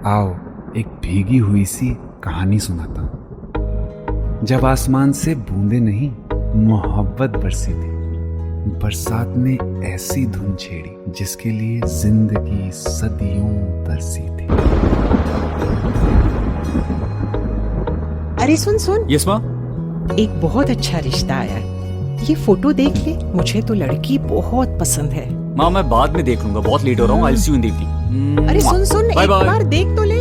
आओ एक भीगी हुई सी कहानी सुनाता हूं। जब आसमान से बूंदे नहीं मोहब्बत बरसी थी, बरसात ने ऐसी धुन छेड़ी जिसके लिए जिंदगी सदियों तरसी थी। अरे सुन सुन, यस माँ। एक बहुत अच्छा रिश्ता आया है, ये फोटो देख ले। मुझे तो लड़की बहुत पसंद है। माँ मैं बाद में देख लूंगा, बहुत लेट हो रहा हूँ। आई सी यू इन द इवनिंग। अरे सुन सुन, बाय एक बाय। बार देख तो ले।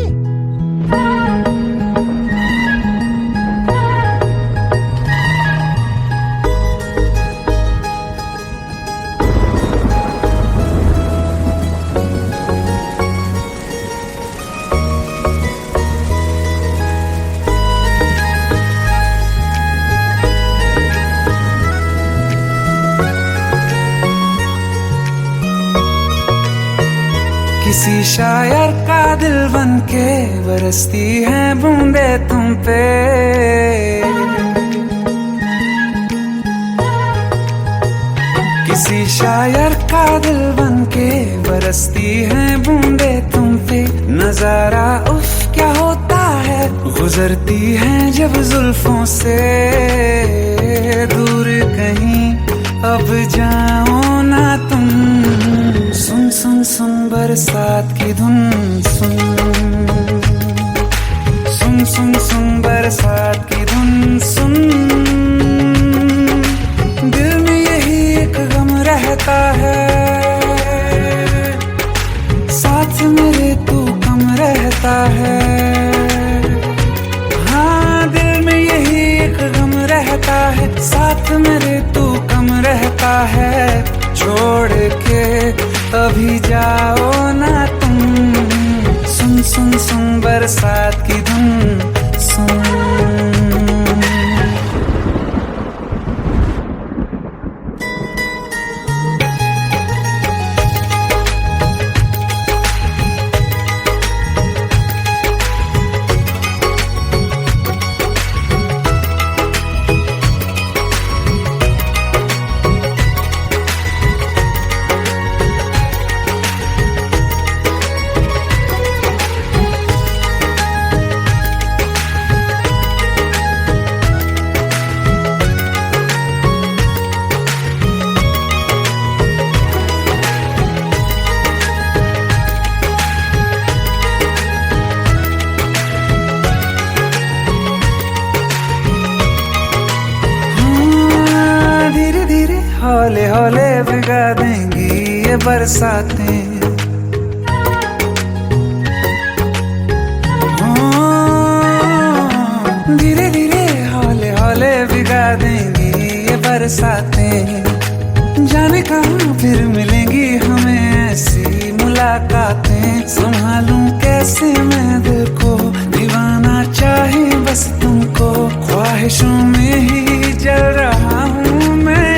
किसी शायर का दिल बनके बरसती है बूंदे तुम पे। किसी शायर का दिल बनके बरसती है बूंदे तुम पे। नजारा उफ क्या होता है, गुजरती है जब जुल्फों से। दूर कहीं अब जाओ ना तुम, सुन सुन सुन बरसात की धुन। सुन सुन सुन सुन बरसात की धुन। सुन दिल में यही एक गम रहता है, साथ मेरे तू कम रहता है। हाँ दिल में यही एक गम रहता है, साथ मेरे तू कम रहता है। छोड़ के अभी जाओ ना तुम, सुन सुन सुन बरसात की धुन। सुन हौले हौले भिगा देंगी ये बरसातें। धीरे धीरे हौले हौले भिगा देंगी ये बरसातें। जाने कहाँ फिर मिलेंगी हमें ऐसी मुलाकातें। संभालूं कैसे मैं दिल को, दीवाना चाहे बस तुमको। ख्वाहिशों में ही जल रहा हूँ मैं।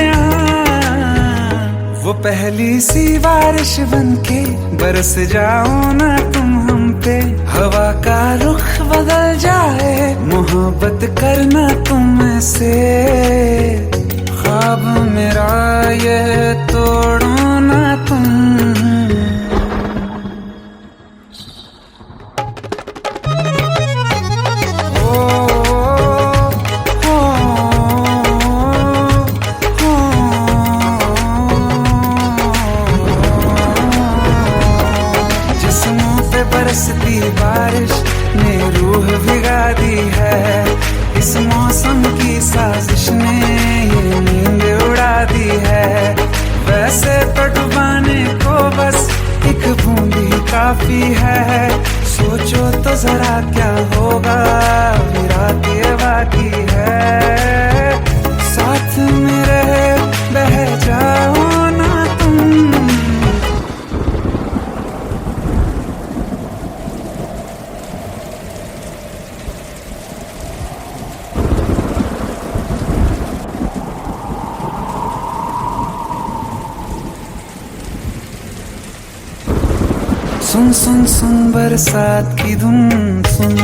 वो पहली सी बारिश बनके बरस जाओ ना तुम हम पे। हवा का रुख बदल जाए, मोहब्बत करना तुम ऐसे। ख्वाब मेरा ये तोड़ो ना तुम। बरसती बारिश ने रूह भिगा दी है। इस मौसम की साजिश ने ये नींद उड़ा दी है। वैसे तो डुबाने को बस एक बूंद ही काफी है। सोचो तो जरा क्या होगा, रात ये बाकी है। साथ मेरे बह जाओ ना तुम। सुन सुन सुन बरसात की धुन। सुन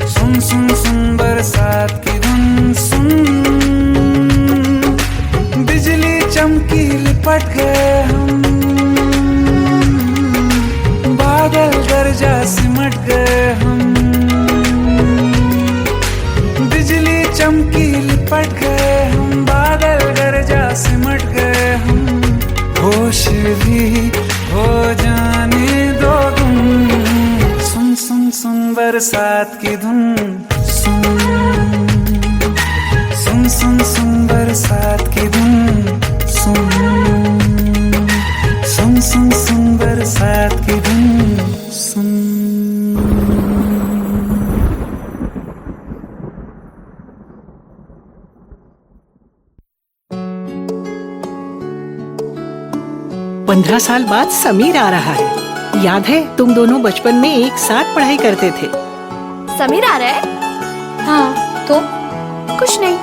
सुन सुन सुन बरसात की धुन। सुन बिजली चमकी लिपट गए हम, बादल सिमट गए हम, बिजली चमकी लिपट गए हम, बादल गरजा सिमट गए हम, होश भी हो जाने दो तुम। सुन सुन सुन बरसात की धुन, सुन सुन सुन सुन बरसात की धुन, सुन सुन सुन सुन बरसात की धुन, सुन। 15 साल बाद समीर आ रहा है। याद है तुम दोनों बचपन में एक साथ पढ़ाई करते थे। समीर आ रहा है? हाँ तो कुछ नहीं।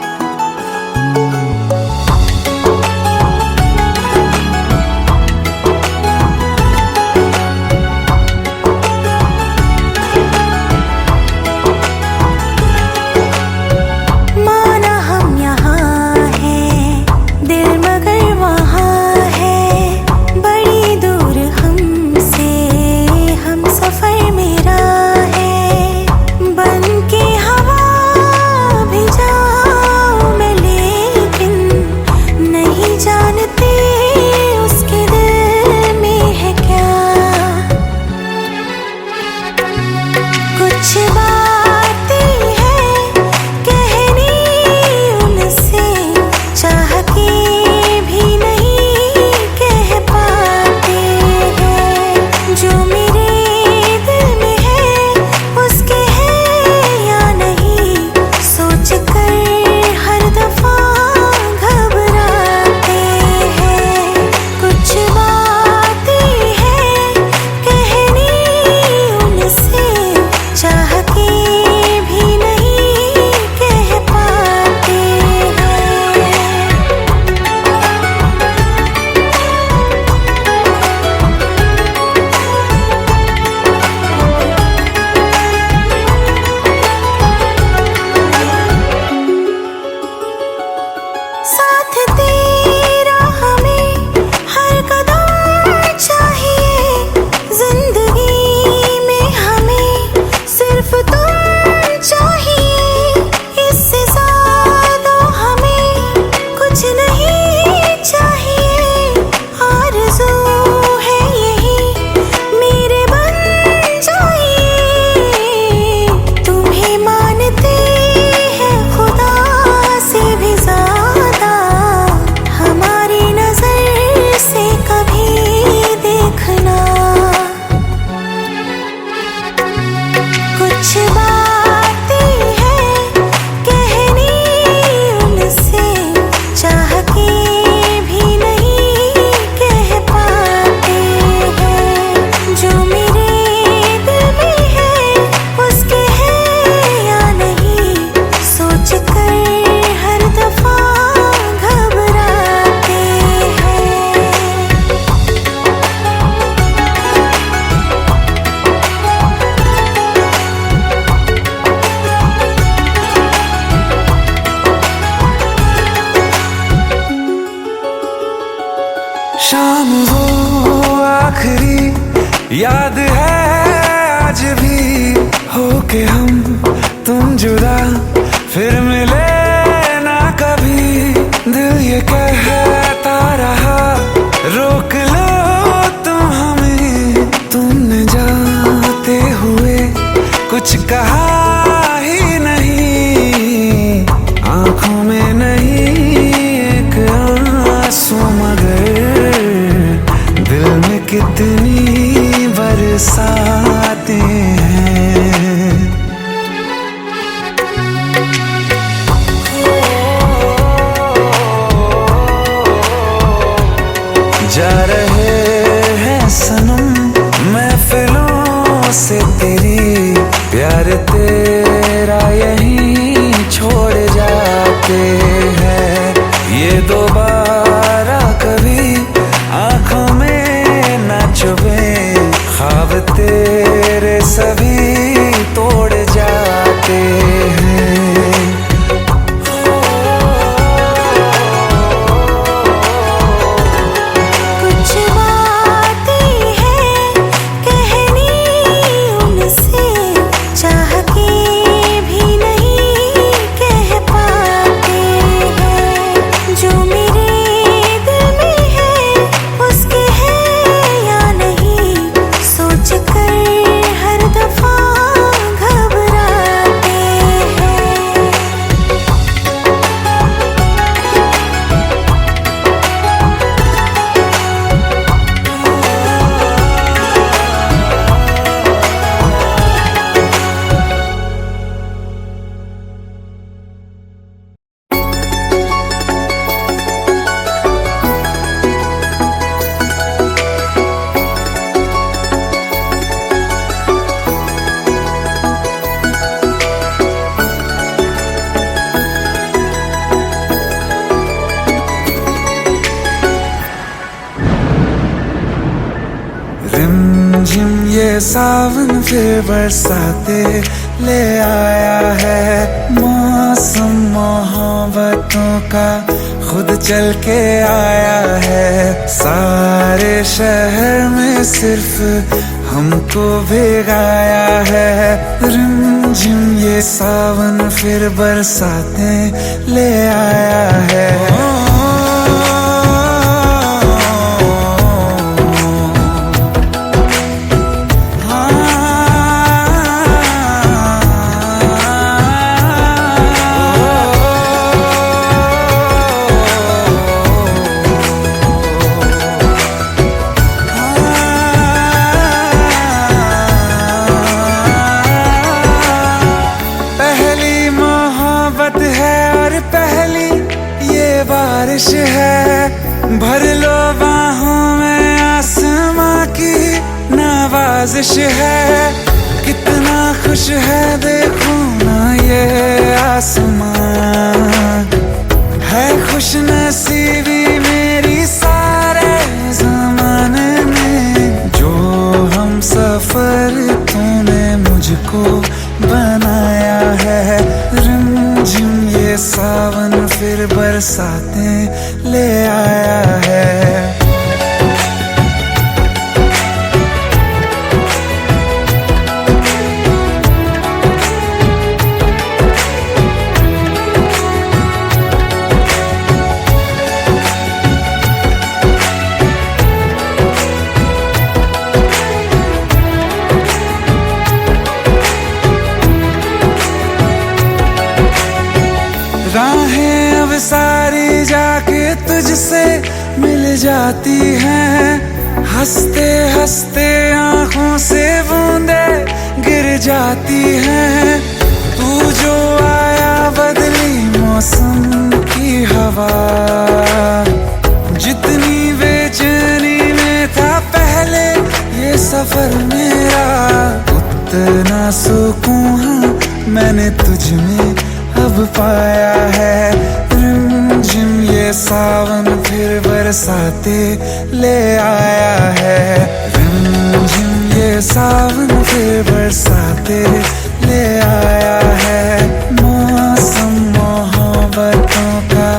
शाम वो आखिरी याद है आज भी, होके हम तुम जुदा फिर मिले ना कभी। दिल ये कहता रहा रोक लो तुम हमें, तुमने जाते हुए कुछ कहा ही नहीं। आंखों में नहीं एक आंसू मगर दिल में कितनी बरसातें हैं। जा रहे हैं सनम महफिलों से तेरी, प्यार तेरा यहीं छोड़ जाते हैं। ये दोबारा कभी आंखों में ना चुभे, ख्वाब तेरे सभी तोड़ जाते हैं। कुछ बातें हैं ये सावन फिर बरसाते ले आया है। मौसम मोहब्बतों का खुद चल के आया है। सारे शहर में सिर्फ हमको भिगाया है। रिमझिम ये सावन फिर बरसाते ले आया है। बारिश है भर लो बाहों में, आसमां की नवाजिश है। कितना खुश है देखो ना ये आसमां, है खुश नसीबी मेरी सारे ज़माने में। जो हम सफर तूने मुझको बनाया है। रिमझिम ये सावन फिर बरसाते ले आया है। राहें अब सारी जाके तुझसे मिल जाती हैं। हंसते हंसते आंखों से बूंदे गिर जाती हैं। तू जो आया बदली मौसम की हवा, जितनी बेचैनी में था पहले ये सफर मेरा, उतना सुकून मैंने तुझ में अब पाया है। रिमझिम ये सावन फिर बरसाते ले आया है। रिमझिम ये सावन फिर बरसाते ले आया है। मौसम मोहब्बतों का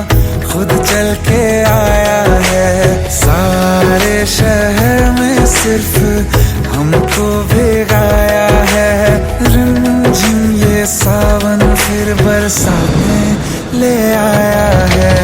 खुद चल के आया है। सारे शहर में सिर्फ हमको भिगाया है। रिमझिम ये सावन फिर बरसाते ले आया है।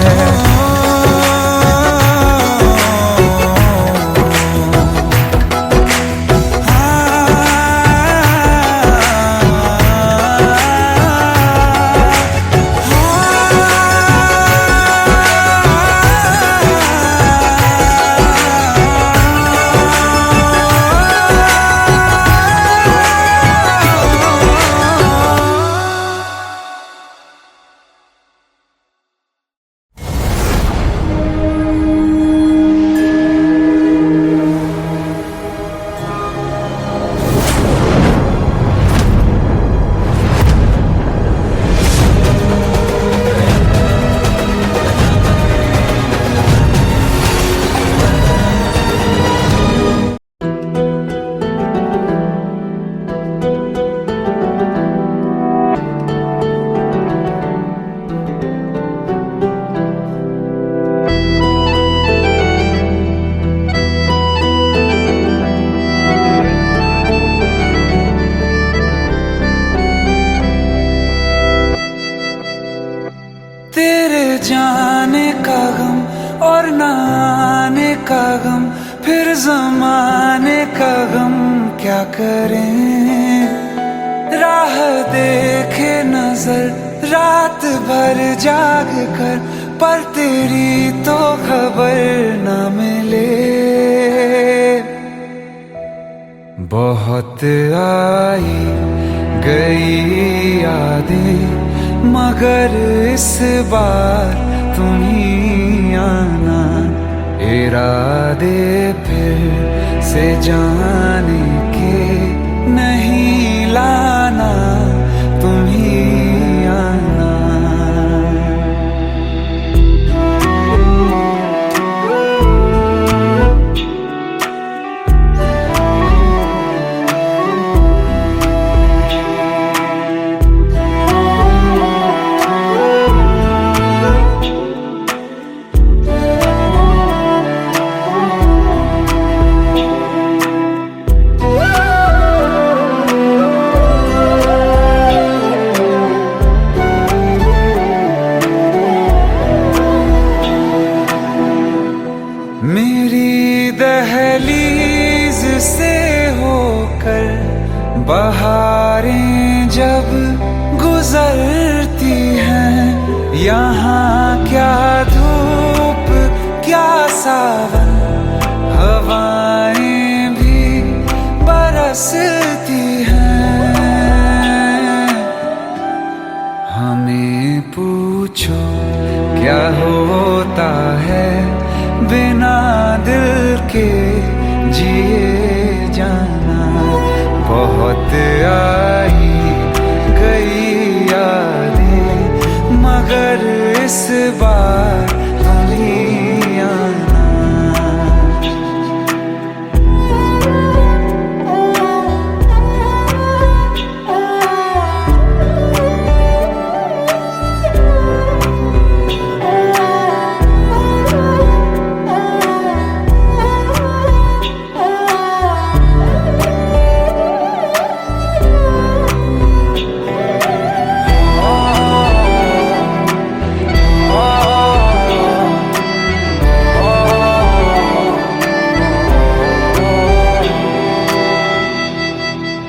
जाने का गम और न आने का गम, फिर जमाने का गम क्या करें। राह देखे नजर रात भर जाग कर, पर तेरी तो खबर न मिले। बहुत आई गई यादें, मगर इस बार तुम ही आना। इरादे फिर से जाने के नहीं लाना, तुम ही आना। दहलीज से होकर बहारें जब गुजरती हैं, यहाँ क्या धूप क्या सावन, हवाएं भी बरसती हैं। हमें पूछो क्या होता है बिना दिल के जिए जाना। बहुत आई गई यादें मगर इस बार तुम ही आना।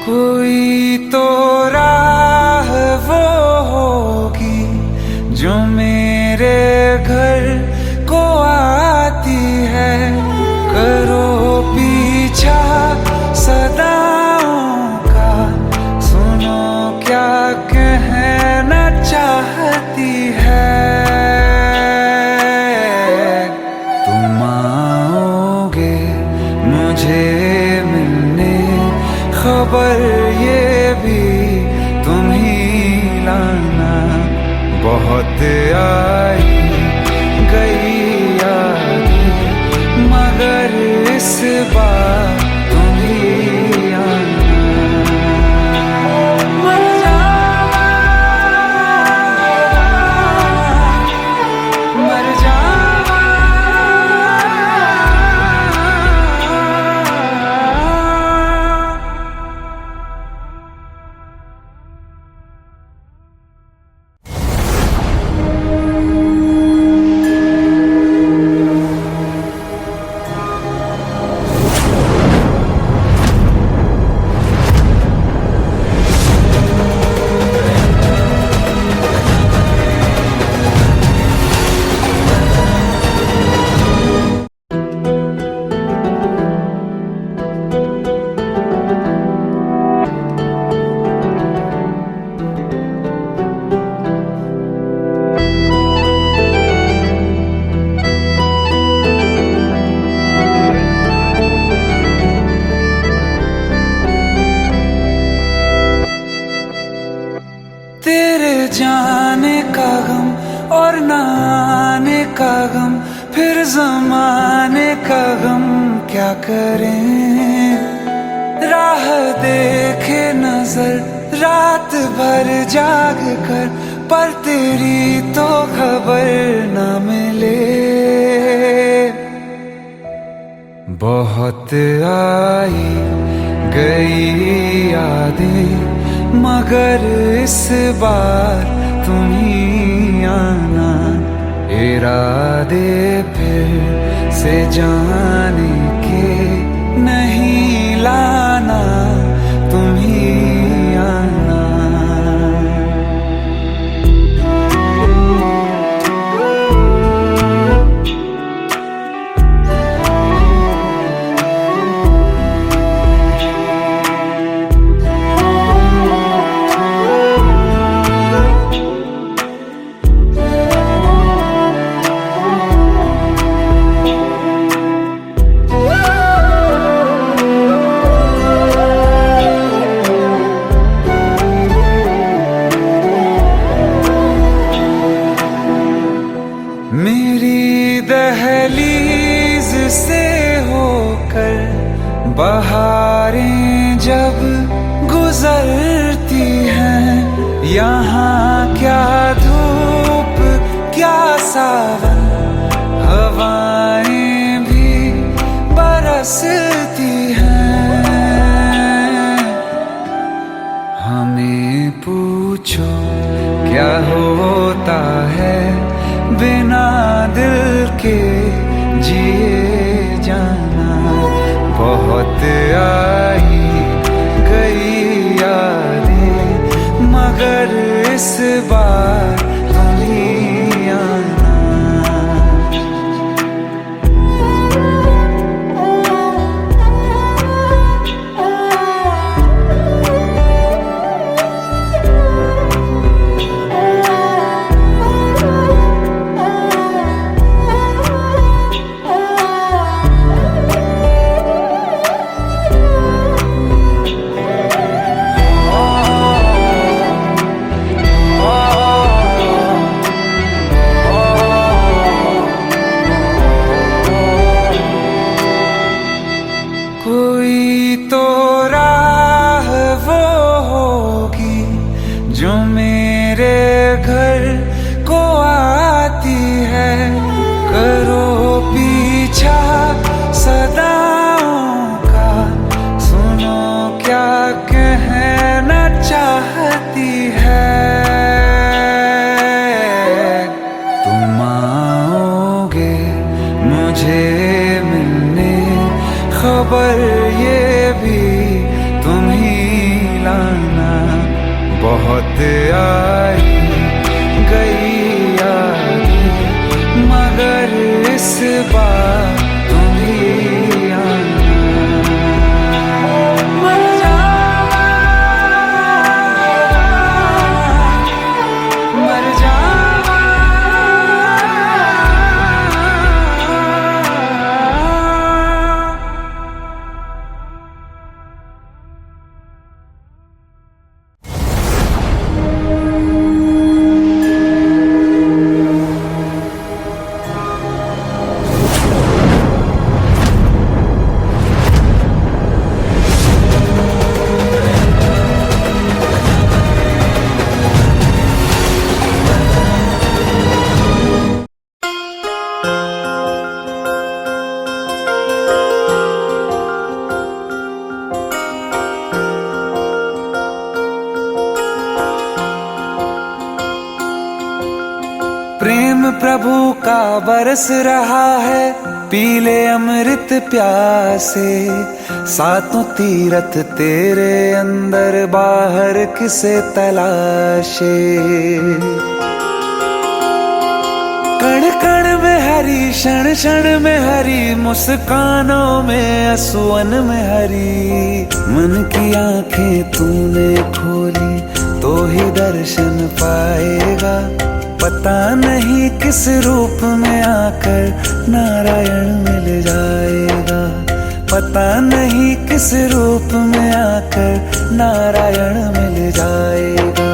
कोई तो राह वो होगी जो मेरे घर को आती है। करो पीछा सदाओं का, सुनो क्या कहना चाहती है। तुम आओगे मुझे मिलने, खबर ये भी तुम ही लाना। बहुत आई गई यादें मगर इस बार तुम ही आना। मर जावा, मर जावा। तेरे जाने का गम और न आने का गम, फिर जमाने का गम क्या करें। राह देखे नजर रात भर जाग कर, पर तेरी तो खबर न मिले। बहुत आई गई यादें मगर इस बार तुम ही आना। इरादे फिर से जाने के नहीं लाना, तुम ही आना। मेरी दहलीज से होकर बहारें जब गुजरती हैं, यहाँ क्या धूप क्या सावन, हवाएं भी बरसती हैं। हमें पूछो क्या होता है बिना दिल के जिए जाना। खबर ये भी तुम ही लाना, बहुत आई गई यादें मगर इस बार तुम ही आना। मर जावा, मर जावा। प्रेम प्रभु का बरस रहा है, पीले अमृत प्यासे। सातों तीरथ तेरे अंदर बाहर किसे तलाशे। कण कण में हरी, क्षण क्षण में हरी, मुस्कानों में असुवन में हरी। मन की आंखें तूने खोली तो ही दर्शन पाएगा। पता नहीं किस रूप में आकर नारायण मिल जाएगा। पता नहीं किस रूप में आकर नारायण मिल जाएगा।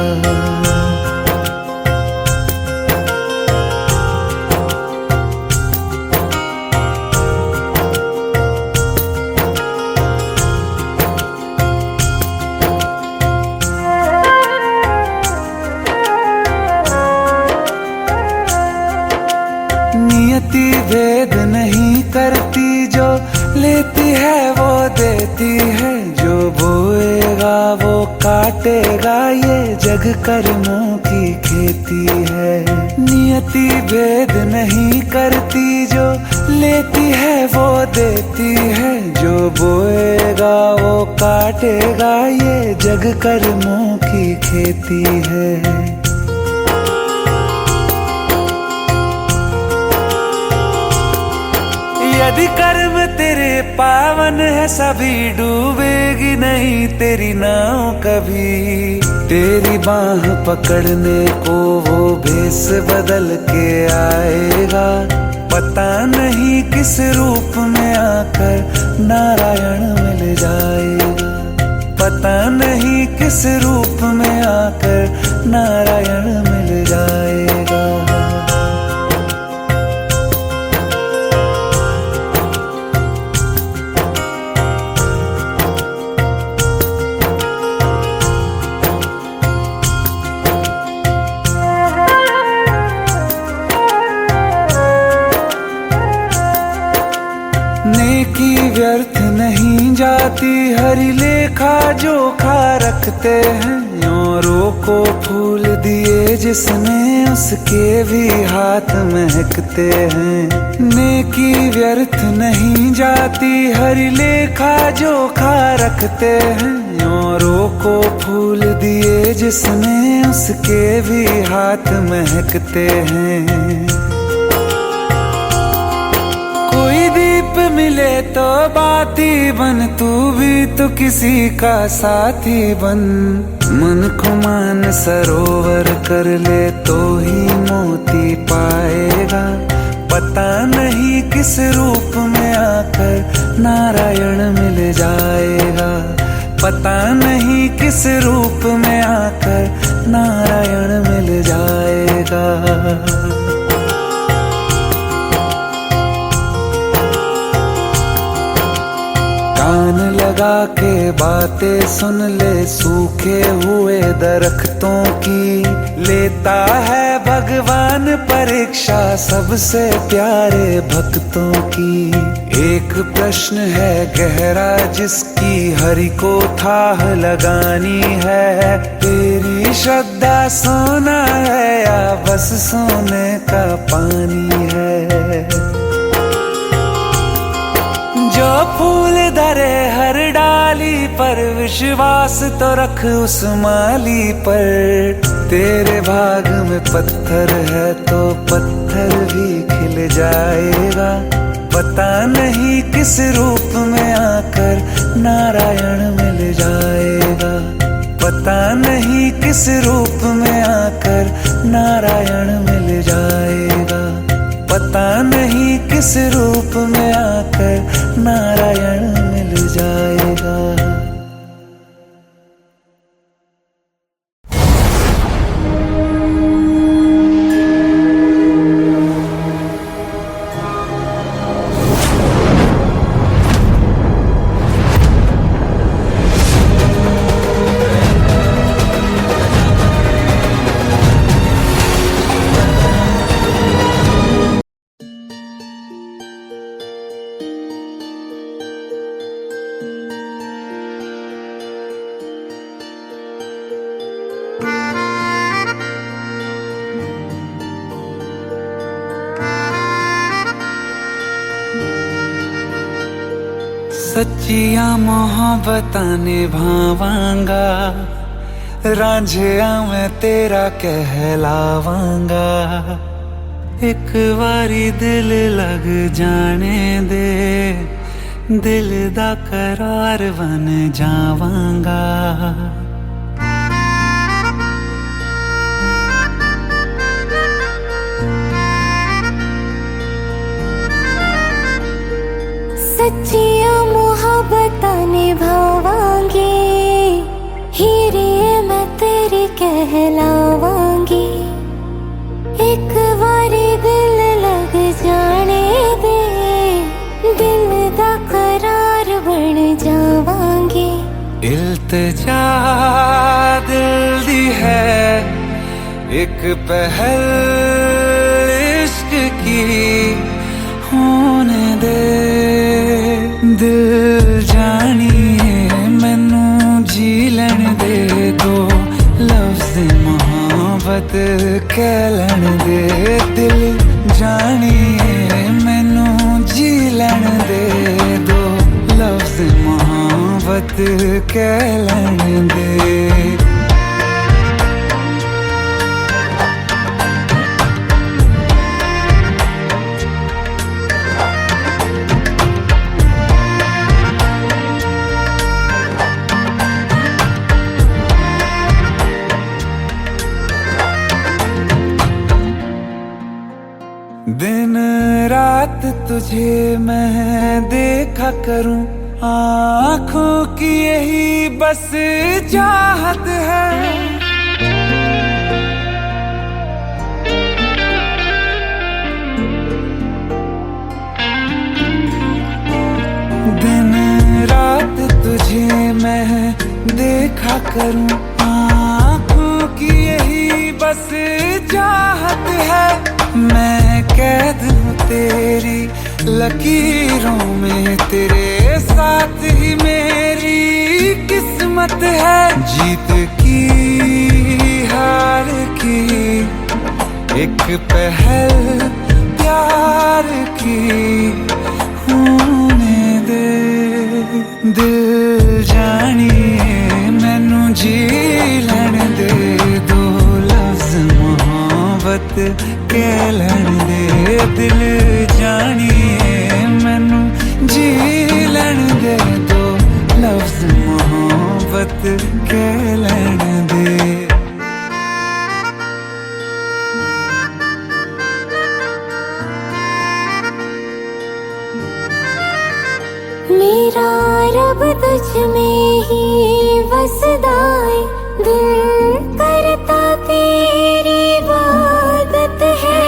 नियति भेद नहीं करती, जो लेती है वो देती है। जो बोएगा वो काटेगा, ये जग कर्मों की खेती है। नियति भेद नहीं करती, जो लेती है वो देती है। जो बोएगा वो काटेगा, ये जग कर्मों की खेती है। यदि कर्म तेरे पावन है, सभी डूबेगी नहीं तेरी नाव कभी। तेरी बाह पकड़ने को वो भेष बदल के आएगा। पता नहीं किस रूप में आकर नारायण मिल जाएगा। पता नहीं किस रूप में आकर नारायण मिल जाएगा। नेकी व्यर्थ नहीं जाती, हरि लेखा जोखा रखते हैं। औरों को फूल दिए जिसने, उसके भी हाथ महकते हैं। नेकी व्यर्थ नहीं जाती, हरि लेखा जोखा रखते हैं। औरों को फूल दिए जिसने, उसके भी हाथ महकते हैं। कोई दीप मिले तो बाती बन, तू भी तो किसी का साथी बन। मन को मान सरोवर कर ले तो ही मोती पाएगा। पता नहीं किस रूप में आकर नारायण मिल जाएगा। पता नहीं किस रूप में आकर नारायण मिल जाएगा। कान लगा के बातें सुन ले सूखे हुए दरख्तों की। लेता है भगवान परीक्षा सबसे प्यारे भक्तों की। एक प्रश्न है गहरा जिसकी हरि को थाह लगानी है। तेरी श्रद्धा सोना है या बस सोने का पानी है। जो फूल किनारे हर डाली पर विश्वास तो रख उस माली पर। तेरे भाग में पत्थर है तो पत्थर भी खिल जाएगा। पता नहीं किस रूप में आकर नारायण मिल जाएगा। पता नहीं किस रूप में आकर नारायण मिल जाएगा। पता नहीं किस रूप में आकर नारायण मिल जाएगा। सच्चिया मोहब्बतां निभावांगा, रांझिया मैं तेरा कहलावांगा। एक बारी दिल लग जाने दे, दिल दा करार बन जावांगा। सच्चिया मोहब्बतां निभावांगी, हीरे मैं तेरी कहलावांगी। एक बारी दिल लग जाने दे, दिल दा करार बन जावांगी। इल्तिजा दिल दी है एक पहल इश्क की होने दे। दिल जानिए मैनू जी लैन दे दो, लफ्ज़ मोहब्बत कह लैन दे। दिल जानिए मैनू जी लैन दे दो, लफ्ज़ मोहब्बत कह लैन दे। दिन रात तुझे मैं देखा करूं, आँखों की यही बस चाहत है। दिन रात तुझे मैं देखा करूं, आँखों की यही बस चाहत है। मैं कैद हूँ तेरी लकीरों में, तेरे साथ ही मेरी किस्मत है। जीत की हार की एक पहल प्यार की होने दे। दिल जानिए मैनू जी लैन दे दो, लफ्ज़ मोहब्बत कह लैन दे। दिल जानिए मैनू जी लैन दे दो, लफ्ज़ मोहब्बत कह लैन दे। मेरा रब तुझ में ही वसदा है, दिल करता तेरी इबादत है।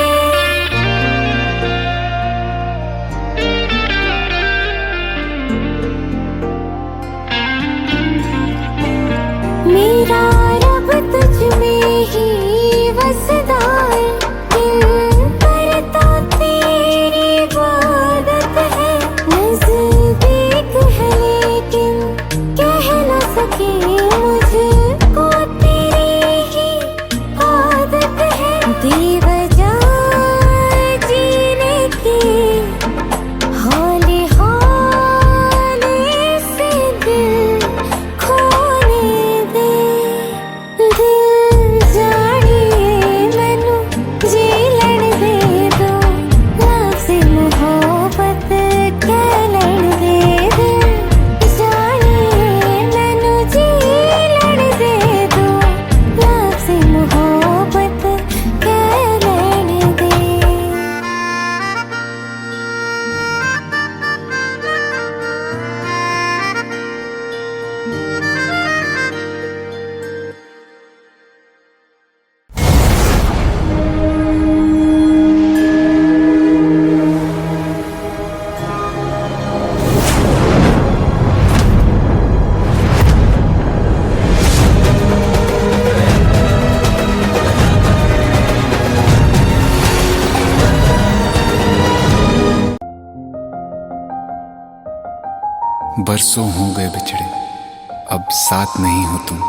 मेरा रब तुझ में ही वसदा है, दिल करता तेरी इबादत है। नज़दीक है लेकिन कह न बरसों हो गए बिछड़े, अब साथ नहीं हो तुम।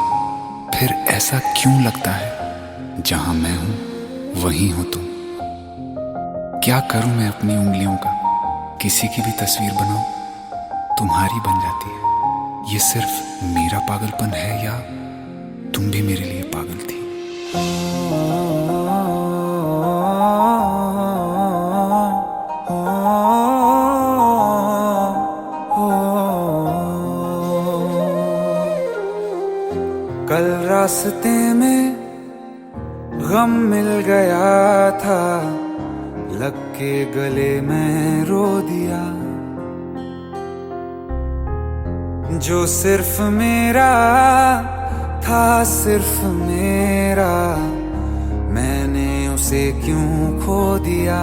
फिर ऐसा क्यों लगता है जहां मैं हूं वहीं हो तुम। क्या करूं मैं अपनी उंगलियों का, किसी की भी तस्वीर बनाऊं तुम्हारी बन जाती है। ये सिर्फ मेरा पागलपन है या तुम भी मेरे लिए पागल थी। कल रास्ते में गम मिल गया था, लग के गले में रो दिया। जो सिर्फ मेरा था, सिर्फ मेरा, मैंने उसे क्यों खो दिया।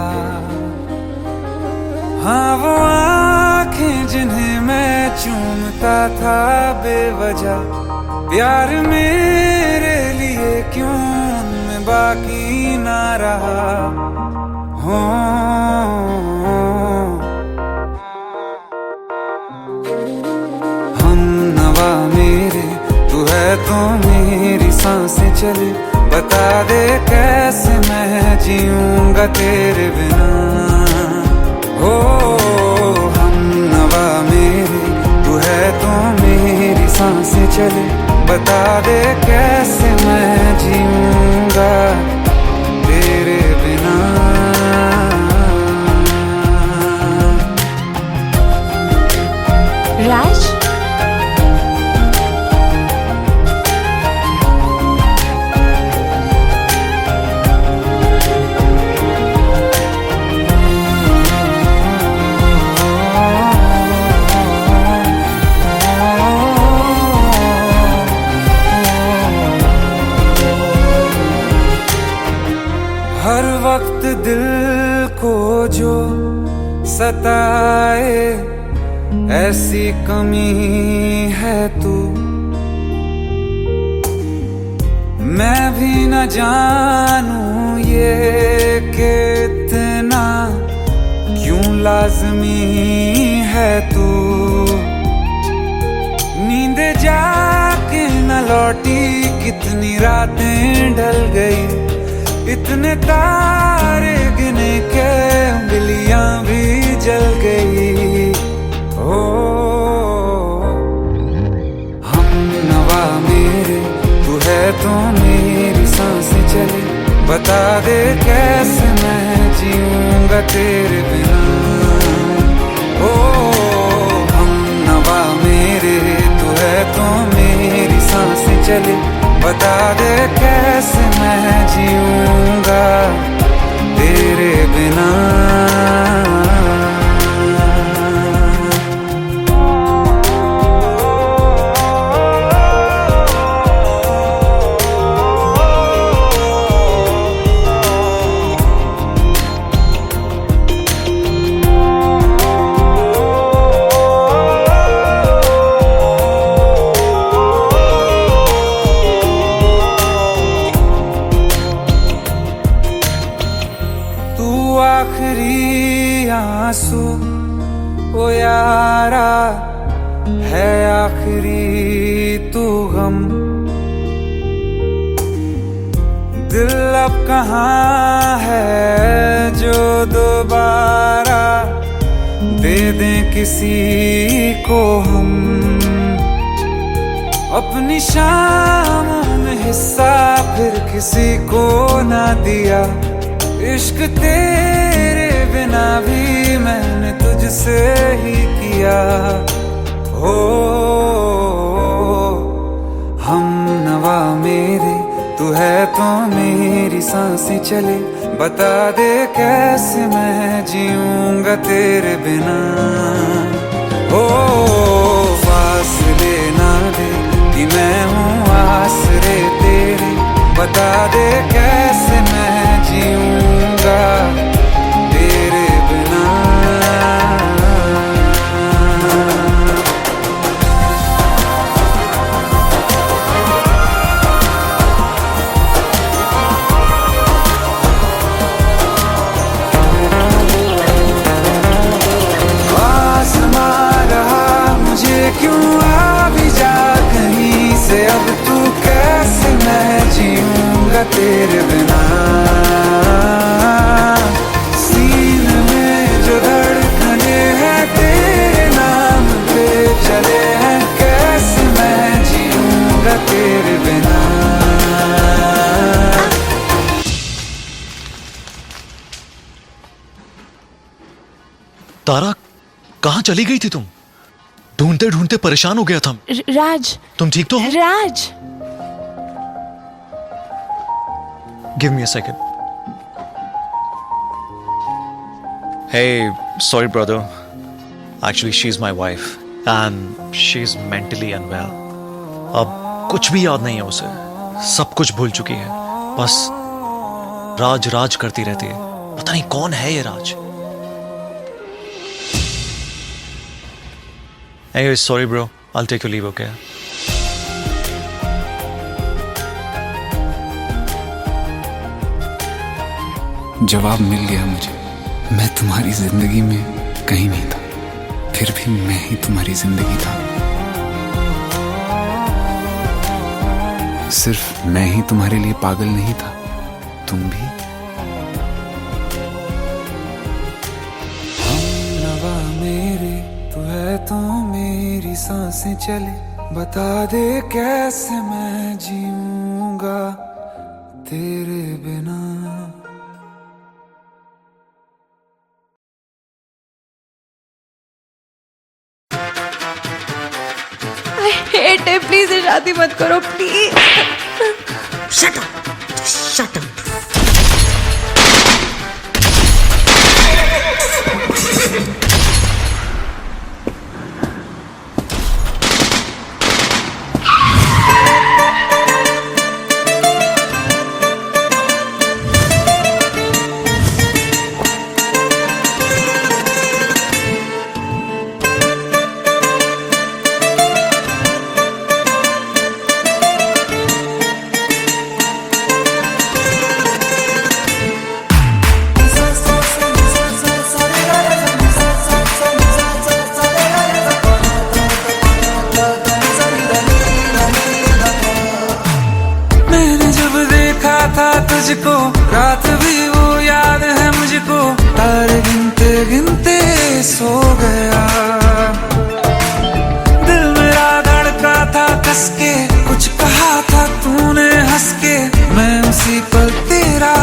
हाँ वो आंखें जिन्हें मैं चूमता था बेवजह, प्यार मेरे लिए क्यों उनमें बाकी ना रहा हो। हम नवा मेरे, तू है तो मेरी सांसें चले। बता दे कैसे मैं जीऊंगा तेरे बिना। हो हम नवा मेरे, तू है तो मेरी सांसें चले। बता दे कैसे मैं जीऊंगा तेरे बिना। राज, हर वक्त दिल को जो सताए, ऐसी कमी है तू। मैं भी न जानूं ये कि इतना क्यों लाज़मी है तू। नींद जाके न लौटी, कितनी रातें ढल गई। इतने तारे गिने के उंगलियां भी जल गई। ओ हम नवा मेरे, तू है तो मेरी सांसें चले। बता दे कैसे मैं जीऊंगा तेरे बिना। ओ हम नवा मेरे, तू है तो मेरी सांसें चले। बता दे कैसे मैं जीऊंगा तेरे बिना। आखिरी आंसू ओ यारा है, आखिरी तू गम। दिल अब कहाँ है जो दोबारा दे दें किसी को हम। अपनी शामों में हिस्सा फिर किसी को ना दिया। इश्क तेरे बिना भी मैंने तुझसे ही किया। हो हम नवा मेरे, तू है तो मेरी सांसें चले। बता दे कैसे मैं जीऊंगा तेरे बिना। हो फासले ना दे कि मैं हूँ आसरे तेरे। बता दे कैसे मैं जीऊंगा तेरे बिना। क्यों आ भी जा कहीं से, अब तू कैसे मैं जीऊंगा तेरे बिना। सीने में जो धड़कने हैं तेरे नाम पे चले हैं, कैसे मैं जीऊंगा तेरे बिना। तारा, कहाँ चली गई थी तुम? ढूंढते ढूंढते परेशान हो गया था। राज, तुम ठीक तो हो? Raj, give me a second. Hey, sorry brother. Actually, she's my wife and she's mentally unwell. अब कुछ भी याद नहीं है उसे, सब कुछ भूल चुकी है, बस राज राज करती रहती है। पता नहीं कौन है ये राज। Anyway, sorry bro, I'll take your leave, okay? जवाब मिल गया मुझे। मैं तुम्हारी जिंदगी में कहीं नहीं था, फिर भी मैं ही तुम्हारी जिंदगी था। सिर्फ मैं ही तुम्हारे लिए पागल नहीं था, तुम भी। हमनवा मेरे तू है तो मेरी सांसें चले, बता दे कैसे मैं जीऊंगा तेरे बिना। हेट है, प्लीज ये शादी मत करो please. Shut up, shut up. तुझको रात भी वो याद है मुझको, तारे गिनते गिनते सो गया। दिल मेरा धड़का था कस के, कुछ कहा था तूने हंस के, मैं उसी पल तेरा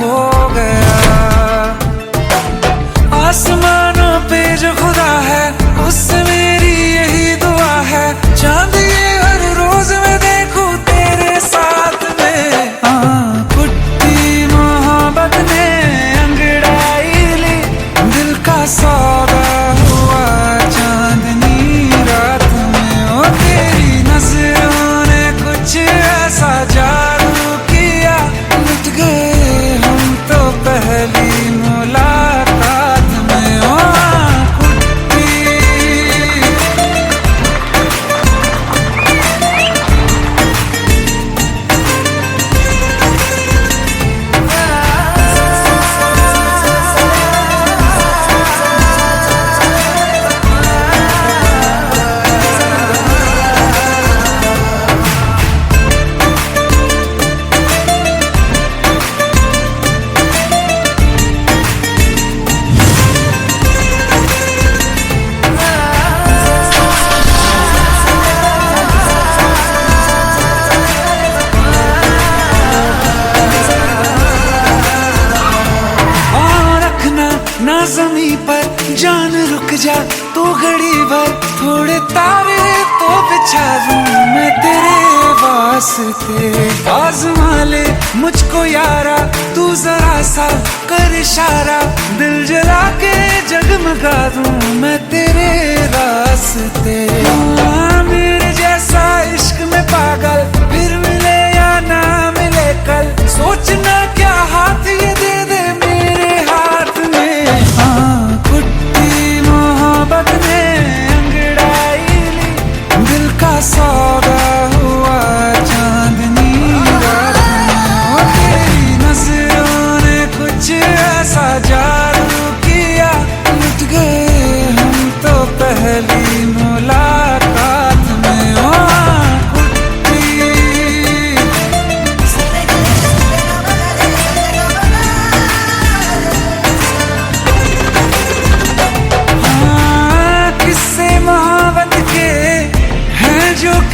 हो गया। आसमानों पे जो खुदा है उससे मेरी यही दुआ है, चांद ये हर रोज मैं देखूं तेरे साथ में। सौदा हुआ चांदनी रात में, ओ तेरी नजरों ने कुछ ऐसा जादू किया, लुट गए हम तो पहली मुलाकात में। ओ ज़मीं पर जान रुक जा तू घड़ी भर, थोड़े तारे तो बिछा दूं मैं तेरे वास्ते। आज़मा ले मुझको यारा तू जरा सा कर इशारा, दिल जला के जगमगा दूं मैं तेरे रास्ते। मेरे जैसा इश्क में पागल फिर मिले या ना मिले कल, सोचना क्या हाथ ये दे दे मेरे हाथ में। कुट्टी मोहब्बत ने अंगड़ाई ली, दिल का सौदा हुआ चांदनी रात में। तेरी नजरों ने कुछ ऐसा जादू किया, लुट गए हम तो पहली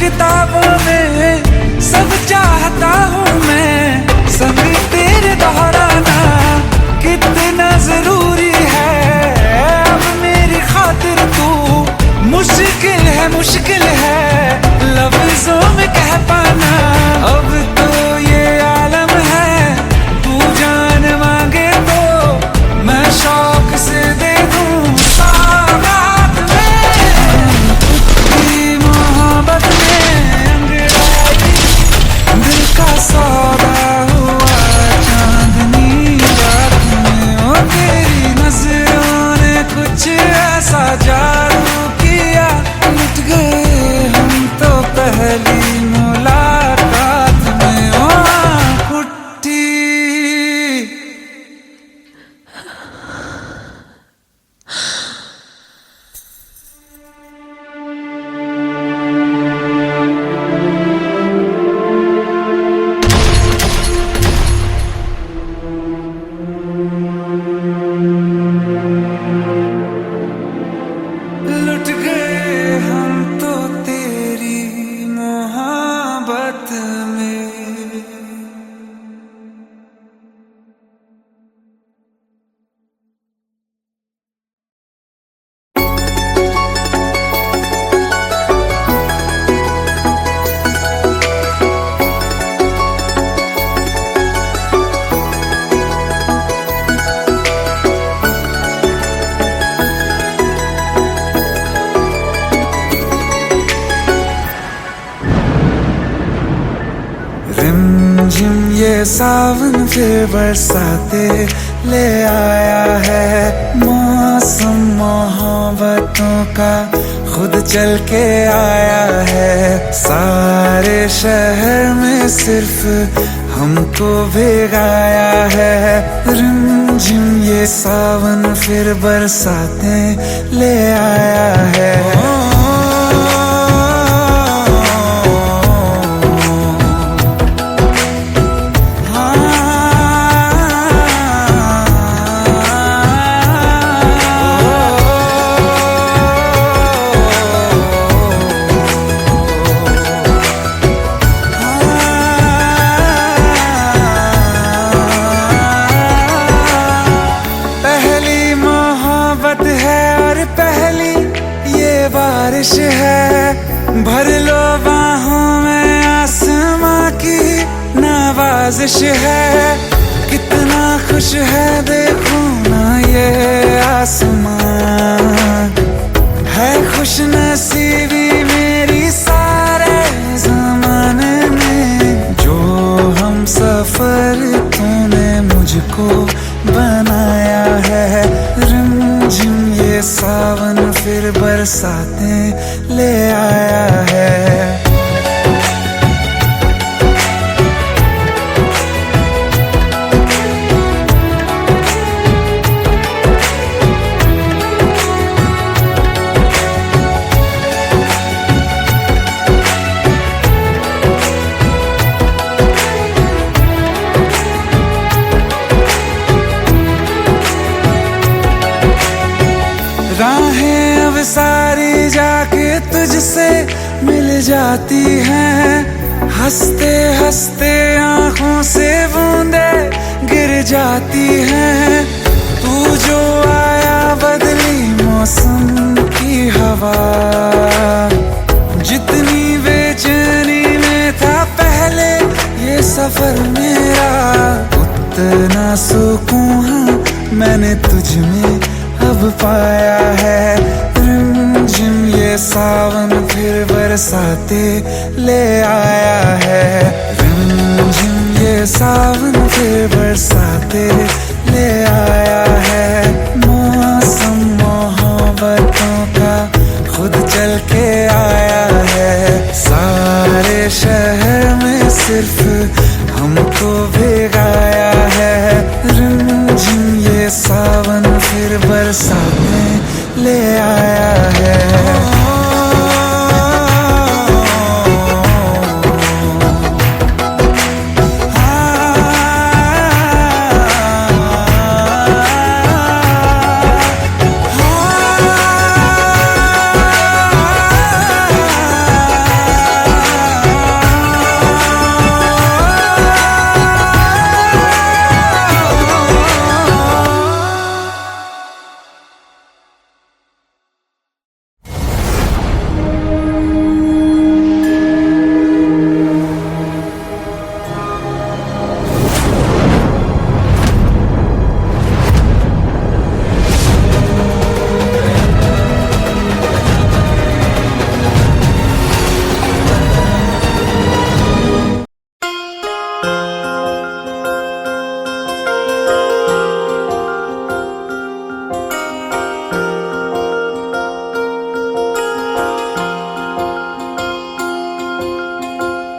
किताबों में सब चाहता हूँ मैं, संग तेरे दोहराना कितना जरूरी है। अब मेरी खातिर तू मुश्किल है लफ्जों में कह पाना। अब तो ये आलम है, तू जान मांगे तो मैं शौक से दे दूं सौगात में। तेरी मोहब्बत में अंगड़ाई दिल का सौदा हुआ चांदनी रात में। ओ तेरी नजरों ने कुछ ऐसा जादू किया, लुट गए हम तो पहली मुलाकात में। ओ आँख उठी लुट गए हम तो तेरी मोहब्बत में। रिमझिम ये सावन फिर बरसाते ले आया है। मौसम मोहब्बतों का खुद चल के आया है। सारे शहर में सिर्फ हमको भिगाया है। रिमझिम ये सावन फिर बरसाते ले आया है। बारिश है भर लो बाहों में, आसमां की नवाजिश है। कितना खुश है देखो ना ये आसमां, है खुश नसीबी मेरी सारे ज़माने में। जो हम सफर तूने मुझको बनाया है। रिमझिम ये सावन फिर बरसाते ले आया है। राहें अब सारी जाके तुझसे मिल जाती हैं। हंसते हंसते आंखों से बूंदे गिर जाती हैं। तू जो आया बदली मौसम की हवा, जितनी बेचैनी में था पहले ये सफर मेरा, उतना सुकून मैंने तुझ में अब पाया है। रिमझिम ये सावन फिर बरसाते ले आया है। रिमझिम ये सावन फिर बरसाते ले आया है। मौसम मोहब्बतों का खुद चल के आया है। सारे शहर में सिर्फ हमको भिगाया है। रिमझिम ये सावन फिर बरसाते ले आया है।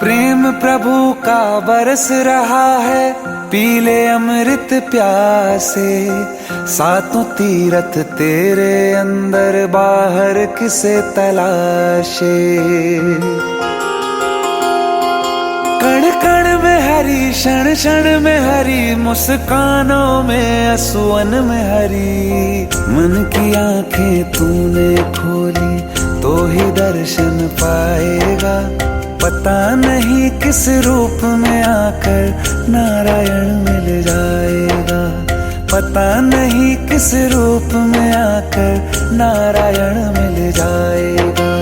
प्रेम प्रभु का बरस रहा है, पीले अमृत प्यासे। सातों तीरथ तेरे अंदर बाहर किसे तलाशे। कण कण में हरी, क्षण क्षण में हरी, मुस्कानों में असुवन में हरी। मन की आंखें तूने खोली तो ही दर्शन पाएगा। पता नहीं किस रूप में आकर नारायण मिल जाएगा। पता नहीं किस रूप में आकर नारायण मिल जाएगा।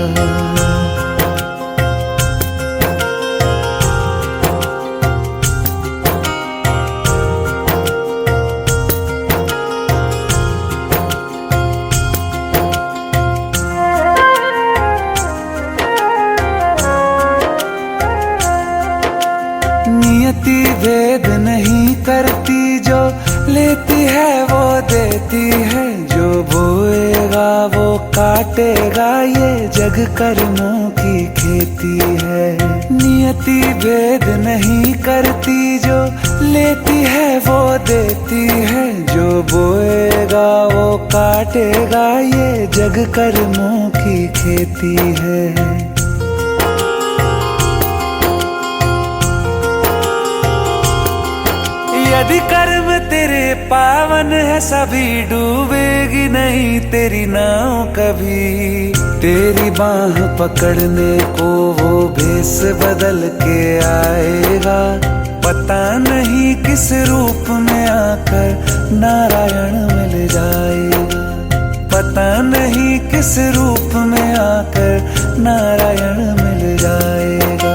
नियति भेद नहीं करती, जो लेती है वो देती है। जो बोएगा वो काटेगा, ये जग कर्मों की खेती है। नियति भेद नहीं करती, जो लेती है वो देती है। जो बोएगा वो काटेगा, ये जग कर्मों की खेती है। यदि कर्म तेरे पावन है, सभी डूबेगी नहीं तेरी नाव कभी। तेरी बाह पकड़ने को वो भेष बदल के आएगा। पता नहीं किस रूप में आकर नारायण मिल जाएगा। पता नहीं किस रूप में आकर नारायण मिल जाएगा।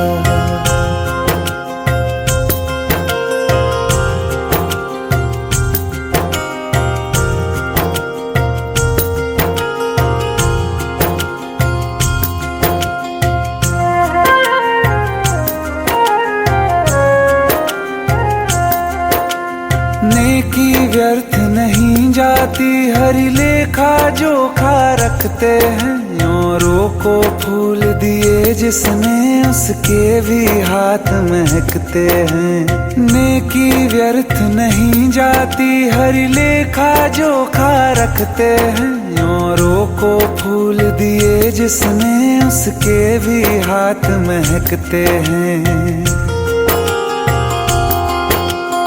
नेकी व्यर्थ नहीं जाती, हरि लेखा जोखा रखते हैं। औरों को फूल दिए जिसने, उसके भी हाथ महकते हैं। नेकी व्यर्थ नहीं जाती, हरि लेखा जोखा रखते हैं। औरों को फूल दिए जिसने, उसके भी हाथ महकते हैं।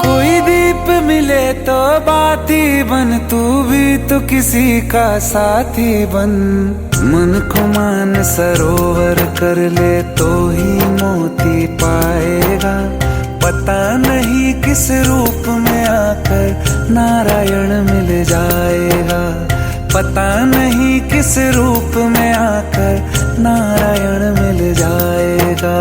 कोई दीप मिले तो बाती बन, तू भी तो किसी का साथी बन। मन को मान सरोवर कर ले तो ही मोती पाएगा। पता नहीं किस रूप में आकर नारायण मिल जाएगा। पता नहीं किस रूप में आकर नारायण मिल जाएगा।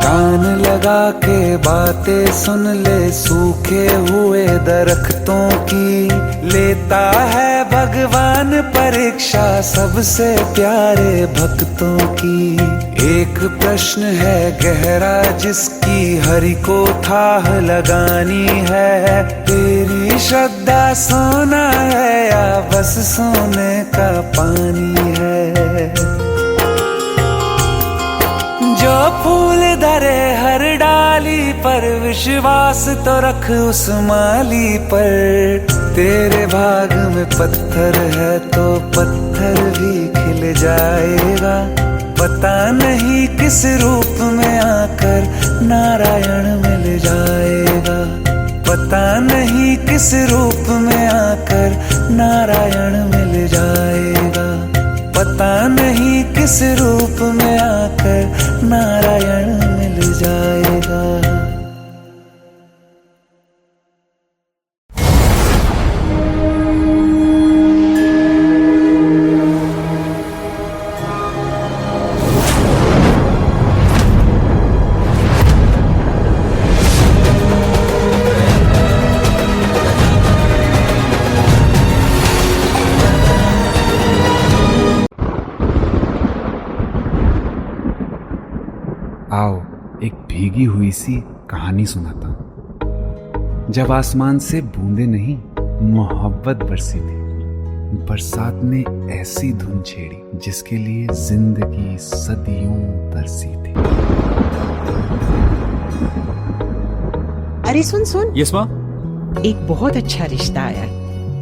कान लगा के बातें सुन ले सूखे हुए दरख्तों की। लेता है भगवान परीक्षा सबसे प्यारे भक्तों की। एक प्रश्न है गहरा जिसकी हरि को थाह लगानी है। तेरी श्रद्धा सोना है या बस सोने का पानी है। जो फूल धरे हर डाली पर, विश्वास तो रख उस माली पर। तेरे भाग में पत्थर है तो पत्थर भी खिल जाएगा। पता नहीं किस रूप में आकर नारायण मिल जाएगा। पता नहीं किस रूप में आकर नारायण मिल जाएगा। पता नहीं किस रूप में आकर नारायण मिल जाएगा। आओ एक भीगी हुई सी कहानी सुनाता हूं। जब आसमान से बूंदे नहीं मोहब्बत बरसी थी, बरसात ने ऐसी धुन छेड़ी जिसके लिए जिंदगी सदियों तरसी थी। अरे सुन सुन, यस माँ। एक बहुत अच्छा रिश्ता आया।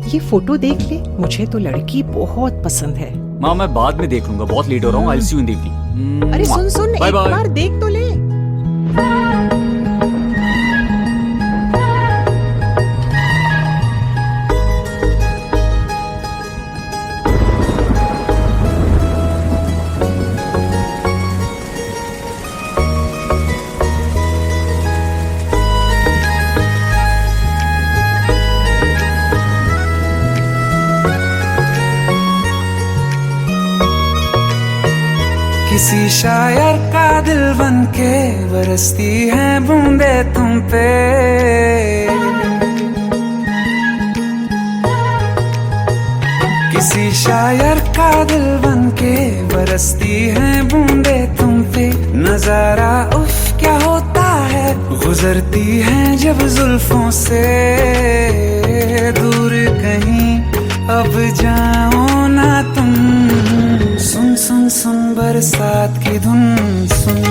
ये फोटो देख ले, मुझे तो लड़की बहुत पसंद है। माँ मैं बाद में देख लूंगा, बहुत लेट हो रहा हूँ। I will see you in the evening. अरे सुन सुन, बाय एक बाय। बार देख तो ले। किसी शायर का दिल बन के बरसती है बूंदे तुम पे, किसी शायर का दिल बन के बरसती है बूंदे तुम पे। नजारा उफ क्या होता है, गुजरती है जब जुल्फों से। दूर कहीं अब जाओ ना तुम, सुन सुन सुन बरसात की धुन सुन,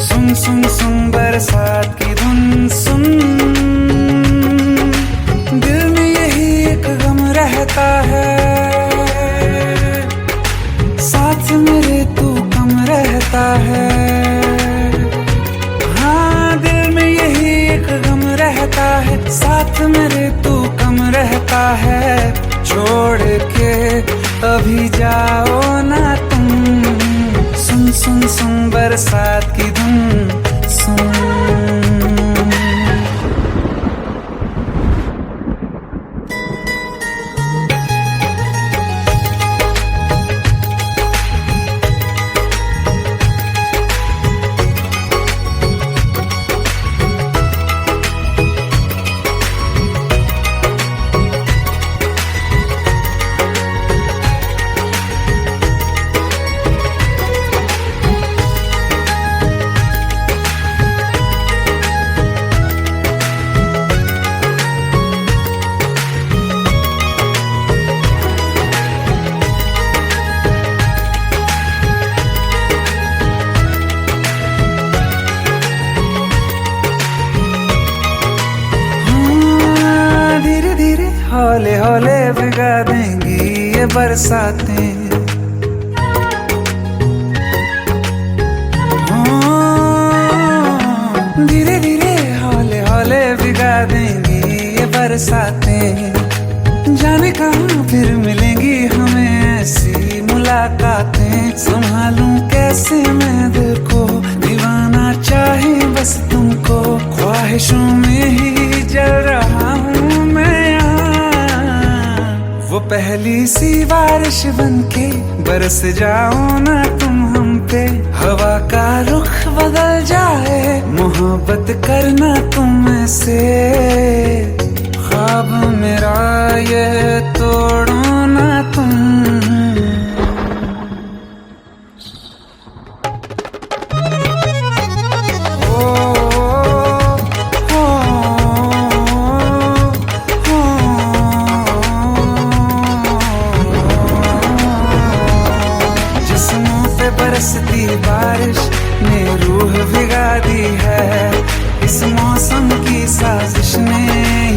सुन सुन सुन बरसात की धुन सुन। दिल में यही एक गम रहता है, साथ मेरे तू कम रहता है। हाँ दिल में यही एक गम रहता है, साथ मेरे तू कम रहता है। छोड़ के अभी जाओ ना तुम, सुन सुन सुन बरसात की धुन सुन। हौले हौले भिगा देंगी ये बरसातें, धीरे धीरे हौले हौले भिगा देंगी ये बरसातें। जाने कहाँ फिर मिलेंगी हमें ऐसी मुलाकातें। संभालूं कैसे मैं दिल को, दीवाना चाहे बस तुमको। ख्वाहिशों में ही जल रहा हूँ मैं यहाँ। वो पहली सी बारिश बनके बरस जाओ ना तुम हम पे। हवा का रुख बदल जाए, मोहब्बत करना तुम से। ख्वाब मेरा ये तोड़ो ना तुम। बरसती बारिश ने रूह भिगा दी है। इस मौसम की साजिश ने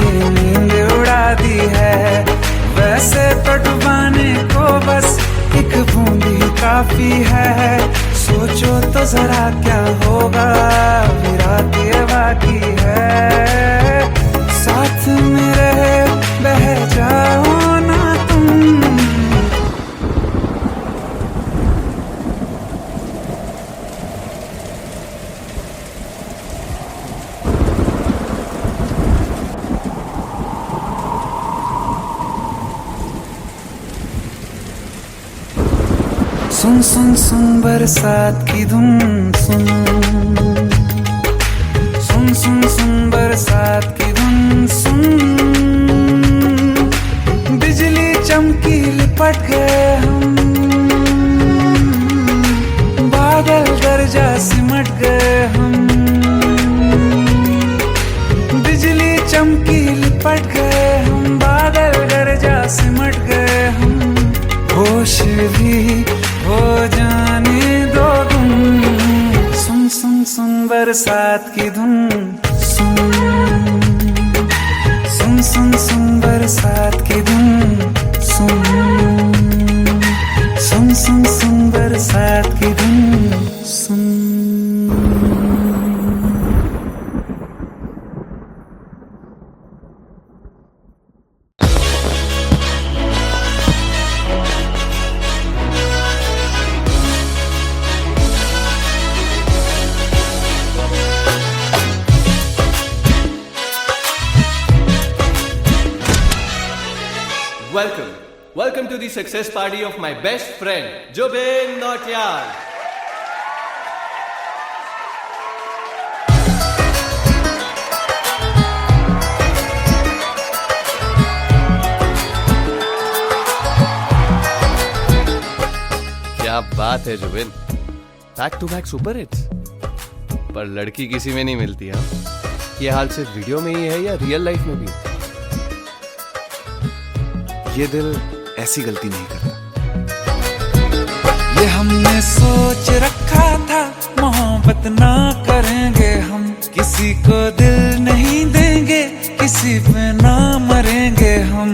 ये नींद उड़ा दी है। वैसे तो डुबाने को बस एक बूंद ही काफी है। सोचो तो जरा क्या होगा, अभी रात ये बाकी है। साथ में रहे बह जाओ ना तुम। सुन सुन सुन बरसात की धुन सुन, सुन सुन सुन बरसात की धुन सुन। बिजली चमकी लिपट गए हम, बादल गरजा सिमट गए हम। बिजली चमकी लिपट गए हम, बादल गरजा बरसात की धुन सुन सुन सुन सुन बरसात की धुन सुन सुन सुन सुन बरसात की धुन सुन। Welcome to the success party of my best friend, Jubin Nautiyal. क्या बात है Zubin, back to back super hits. पर लड़की किसी में नहीं मिलती। हाँ, ये हाल सिर्फ वीडियो में ही है या रियल लाइफ में भी? ये दिल ऐसी गलती नहीं करता। ये हमने सोच रखा था मोहब्बत ना करेंगे हम, किसी को दिल नहीं देंगे, किसी पे ना मरेंगे हम।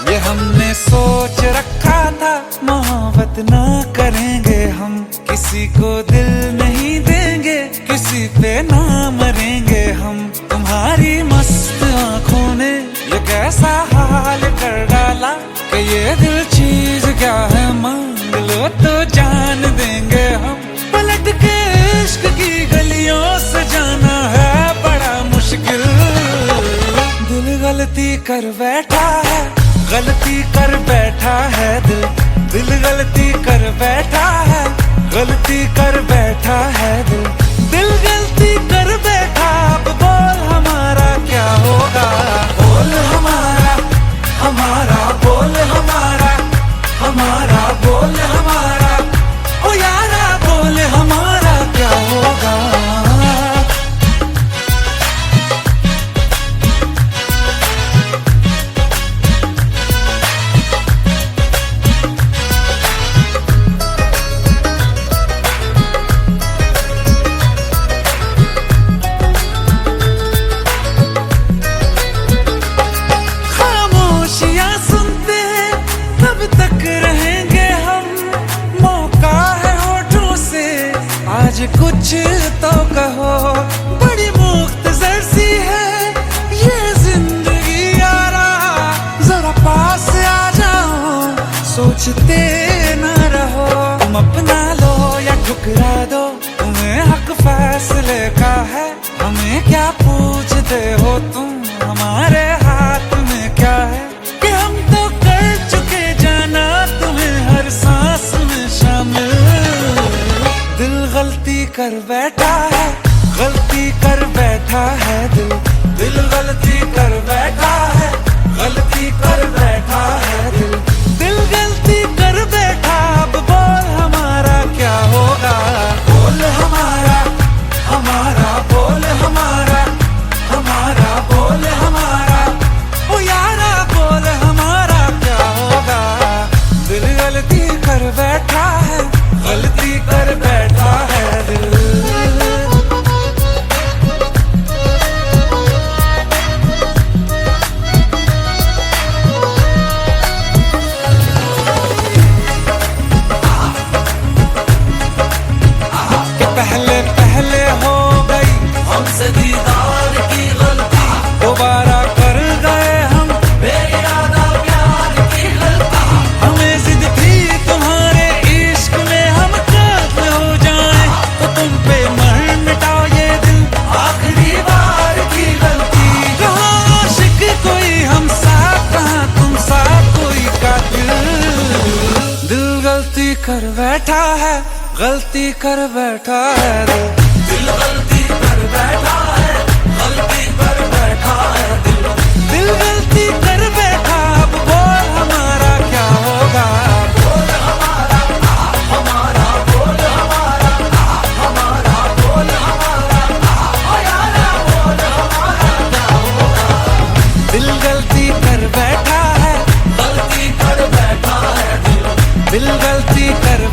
ये हमने सोच रखा था मोहब्बत ना करेंगे हम, किसी को दिल नहीं देंगे, किसी पे ना मरेंगे हम। तुम्हारी मस्त आंखों ने ये कैसा हाल कर डाला कि ये दिल चीज क्या है, मांग लो तो जान देंगे हम। पलट के इश्क की गलियों से जाना है बड़ा मुश्किल। दिल गलती कर बैठा है, गलती कर बैठा है दिल, दिल गलती कर बैठा है, गलती कर बैठा है दिल, दिल गलती कर बैठा। अब बोल हमारा क्या होगा, बोल हमारा हमारा बोल हमारा हमारा बोल हमारा, ओ यारा बोल हमारा क्या होगा। कुछ तो कहो, बड़ी मुख्तसर सी है ये जिंदगी यारा, जरा पास आ जाओ, सोचते न रहो। तुम अपना लो या ठुकरा दो, तुम्हें हक फैसले का है, हमें क्या पूछते हो तुम, हमारे हाथ में क्या है कि हम तो कर चुके जाना तुम्हें हर सांस में शामिल। दिल गलती कर बैठा है, गलती कर बैठा है दिल, दिल गलती कर बैठा है, गलती कर बैठा है दिल, दिल गलती कर बैठा। अब बोल हमारा क्या होगा, बोल हमारा हमारा बोल हमारा हमारा बोल हमारा, ओ यारा बोल हमारा क्या होगा। दिल गलती कर बैठा है, गलती कर बैठा है दिल। पहले पहले हो गई हमसे दीदार की गलती, दोबारा कर गए हम बेइरादा प्यार की गलती। हमें जिद थी तुम्हारे इश्क में हम काफिर हो जाएं, तो तुम पे मर मिटाओ ये दिल आखिरी बार की गलती। कहाँ आशिक कोई हम साथ, कहाँ तुम साथ कोई कातिल। दिल गलती कर बैठा है, गलती कर बैठा है दिल, दिल गलती कर बैठा है, गलती कर बैठा है दिल, दिल गलती कर बैठा। अब बोल हमारा क्या होगा, बोल हमारा हमारा बोल हमारा हमारा बोल हमारा, ओ यारा बोल हमारा क्या होगा। दिल गलती कर बैठा है, गलती कर बैठा है दिल, दिल गलती कर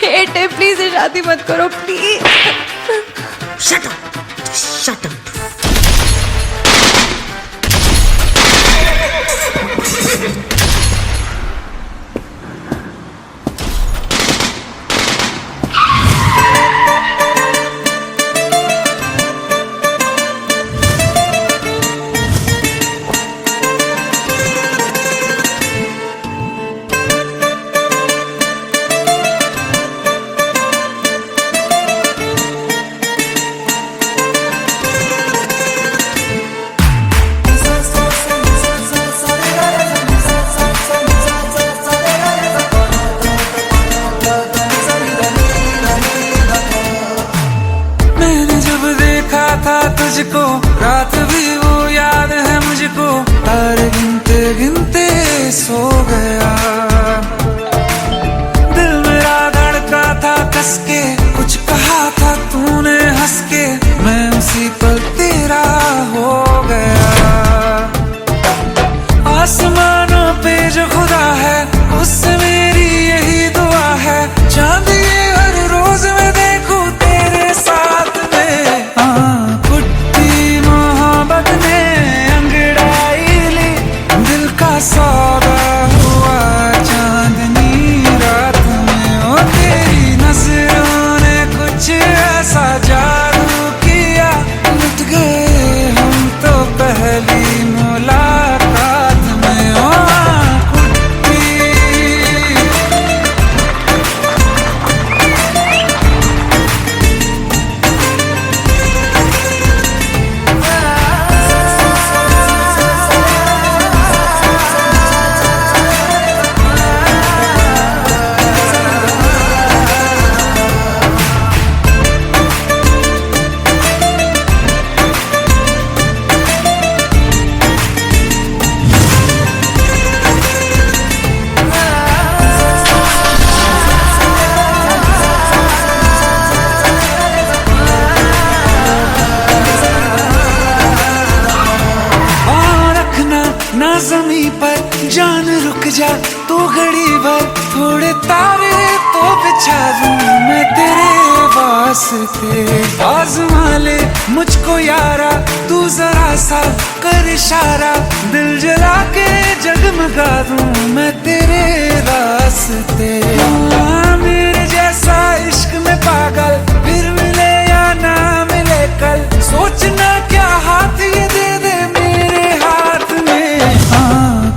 हेट है, प्लीज शादी मत करो please. Shut up, shut up. तुझको रात भी वो याद है मुझको, तारे गिनते गिनते सो गया। दिल मेरा धड़का था कस के, कुछ कहा था तूने हंस के, मैं उसी पल तेरा हो गया। आसमानों पे जो खुदा है उससे मेरी यही दुआ है, चांद ये हर रोज मैं देखूं तेरे साथ में। सौदा हुआ चांदनी रात में, ओ तेरी नजरों ने कुछ ऐसा जादू किया, लुट गए हम तो पहली मुलाकात में। ओ ना ज़मीं पर जान रुक जा तू घड़ी भर, थोड़े तारे तो बिछा दूं मैं तेरे वास्ते। आज़मा ले मुझको यारा तू जरा सा कर इशारा, दिल जला के जगमगा दूं मैं तेरे रास्ते। मेरे जैसा इश्क में पागल फिर मिले या ना मिले कल, सोचना क्या हाथ ये दे दे मेरे हाथ में।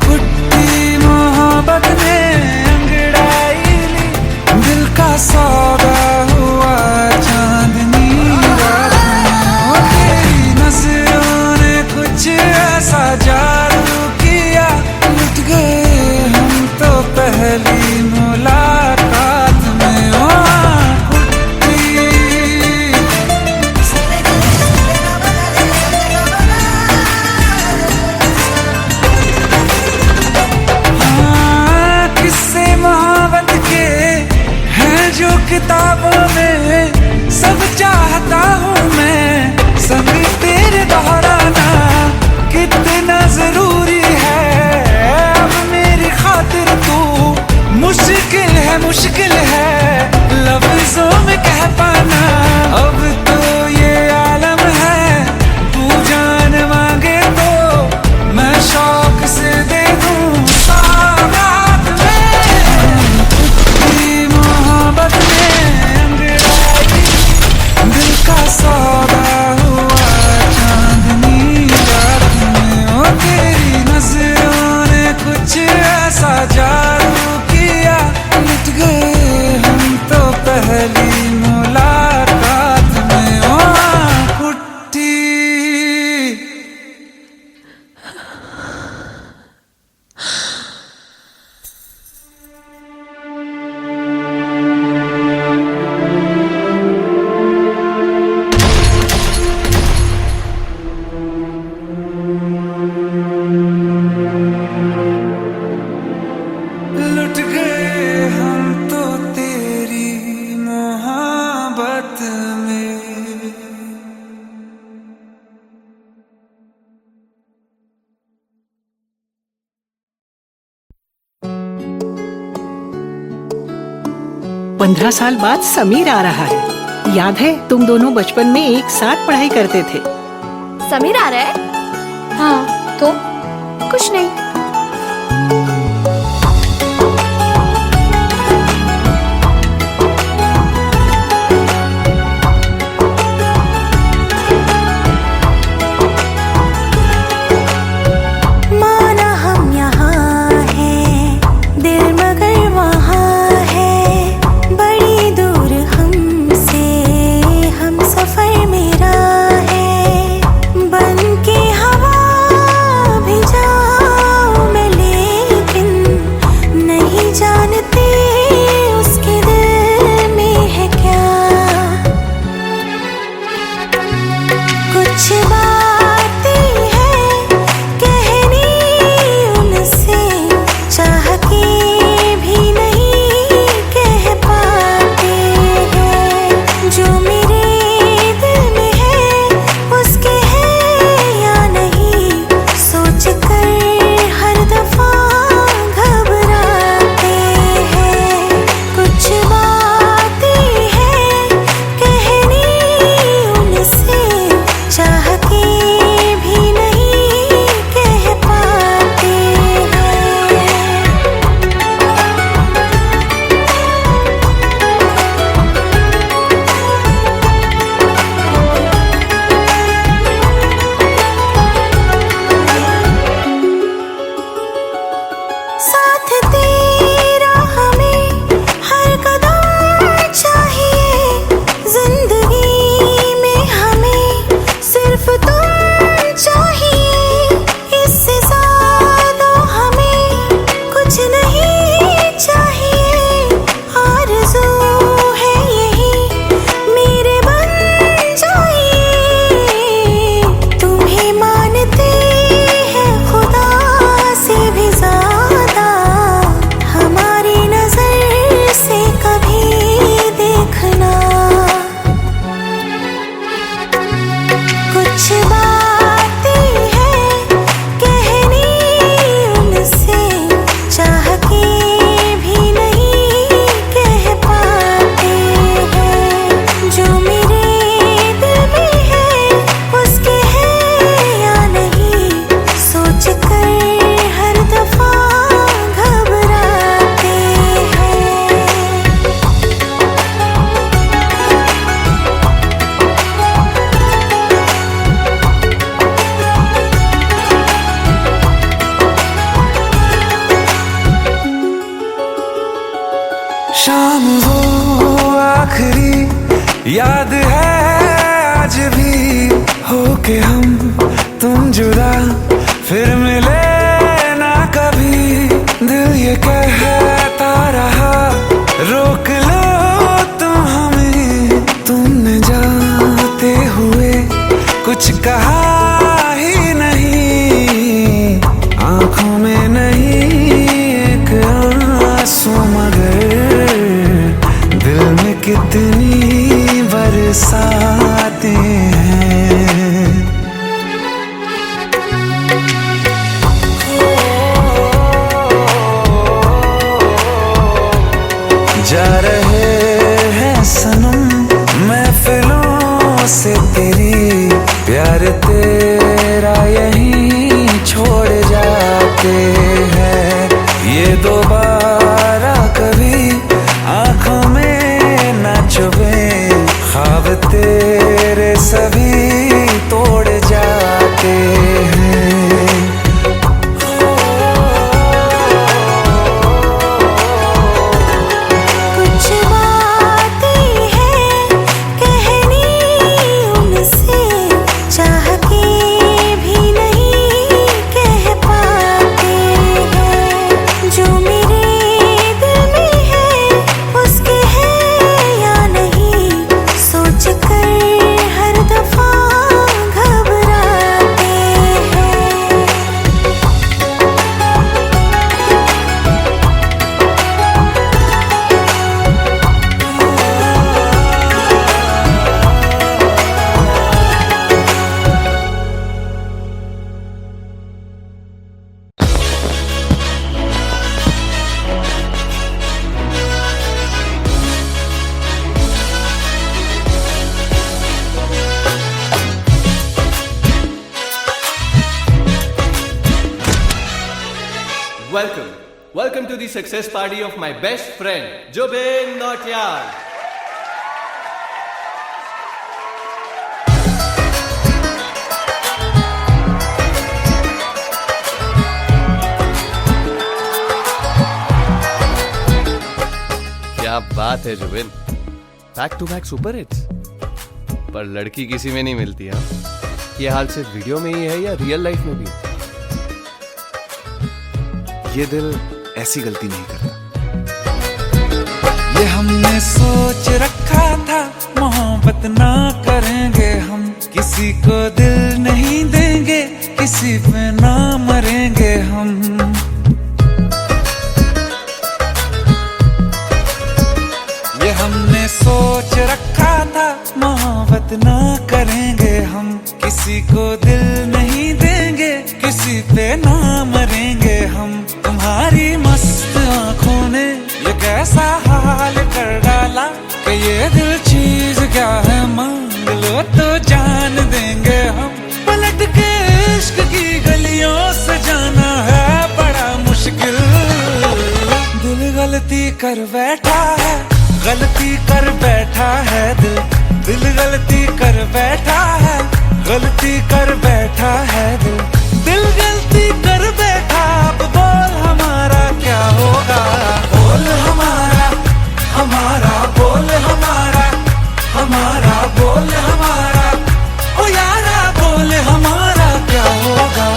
कुट्टी मोहब्बत ने अंगड़ाई ली, दिल का सौदा हुआ चांदनी रात में, ओ तेरी नजरों ने कुछ ऐसा जादू किया, लुट गए हम तो पहली मुलाकात में। ओ किताबों में सब चाहता हूँ मैं, संग तेरे दोहराना कितना जरूरी है। अब मेरी खातिर तू मुश्किल है लफ्जों में कह पाना। अब तो ये आलम है तू जान मांगे तो मैं शौक से दे दूँ सौगात में। मोहब्बत का सौदा हुआ चांदनी रात में, ओ तेरी नजरों ने कुछ ऐसा जादू किया, लुट गए हम तो पहली मुलाकात में। 15 साल बाद समीर आ रहा है। याद है तुम दोनों बचपन में एक साथ पढ़ाई करते थे। समीर आ रहा है? हाँ, तो कुछ नहीं। माना हम यहाँ हैं, दिल मगर वहाँ है, बड़ी दूर हमसे हम सफर मेरा है। बन के हवा भी जाऊं मैं, लेकिन नहीं जानते उसके दिल में है क्या। कुछ बातें हैं कहनी उनसे, चाह के भी नहीं कह पाते हैं। जो मेरे दिल में है उसके है या नहीं, सोच कर हर दफा घबराते हैं। कुछ बातें हैं कहनी उनसे, चाह के भी नहीं कह पाते हैं। साथ तेरा हमें हर कदम चाहिए, जिंदगी में हमें सिर्फ तुम चाहिए। इससे ज्यादा हमें कुछ नहीं चाहिए। आरज़ू है यही मेरे बन जाइए, तुम्हें मानते हैं खुदा से भी ज्यादा। हमारी नजर से कभी देखना। कुछ बातें हैं कहनी उनसे, चाह के भी नहीं कह पाते हैं। जो मेरे दिल में है उसके है या नहीं, सोच कर हर दफा घबराते हैं। शाम वो आखिरी याद है आज भी, होके हम तुम जुदा फिर मिले ना कभी। दिल ये कहता रहा रोक लो तुम हमें, तुमने जाते हुए कुछ कहा ही नहीं। आंखों में नहीं एक आंसू, मगर दिल में कितनी बरसाते हैं। जा रहे हैं सनम महफिलों से तेरी, प्यार तेरा यहीं छोड़ जाते हैं। ये दोबारा कभी आंखों में ना चुभे, ख्वाब तेरे सभी तोड़ जाते हैं। कुछ बातें हैं कहनी उनसे, चाह के भी नहीं कह पाते हैं। जो मेरे दिल में है उसके है या नहीं, सोच कर हर दफा the success party of my best friend, Jubin Nautiyal. क्या बात है Zubin, back to back super hits. पर लड़की किसी में नहीं मिलती। हाँ, ये हाल सिर्फ वीडियो में ही है या रियल लाइफ में भी? ये दिल ऐसी गलती नहीं करता। ये हमने सोच रखा था मोहब्बत ना करेंगे हम, किसी को दिल नहीं देंगे, किसी पे ना मरेंगे हम। ये हमने सोच रखा था मोहब्बत ना करेंगे हम, किसी को दिल नहीं देंगे, किसी पे ना मरेंगे हम। तुम्हारी मस्त आंखों ने ये कैसा हाल कर डाला कि ये दिल चीज क्या है, मांग लो तो जान देंगे हम। पलट के इश्क की गलियों से जाना है बड़ा मुश्किल। दिल गलती कर बैठा है, गलती कर बैठा है दिल, दिल गलती कर बैठा है, गलती कर बैठा है दिल, दिल गलती कर बैठा। अब बोल हमारा क्या होगा, बोल हमारा, हमारा बोल हमारा, हमारा बोल हमारा, ओ यारा बोल हमारा क्या होगा।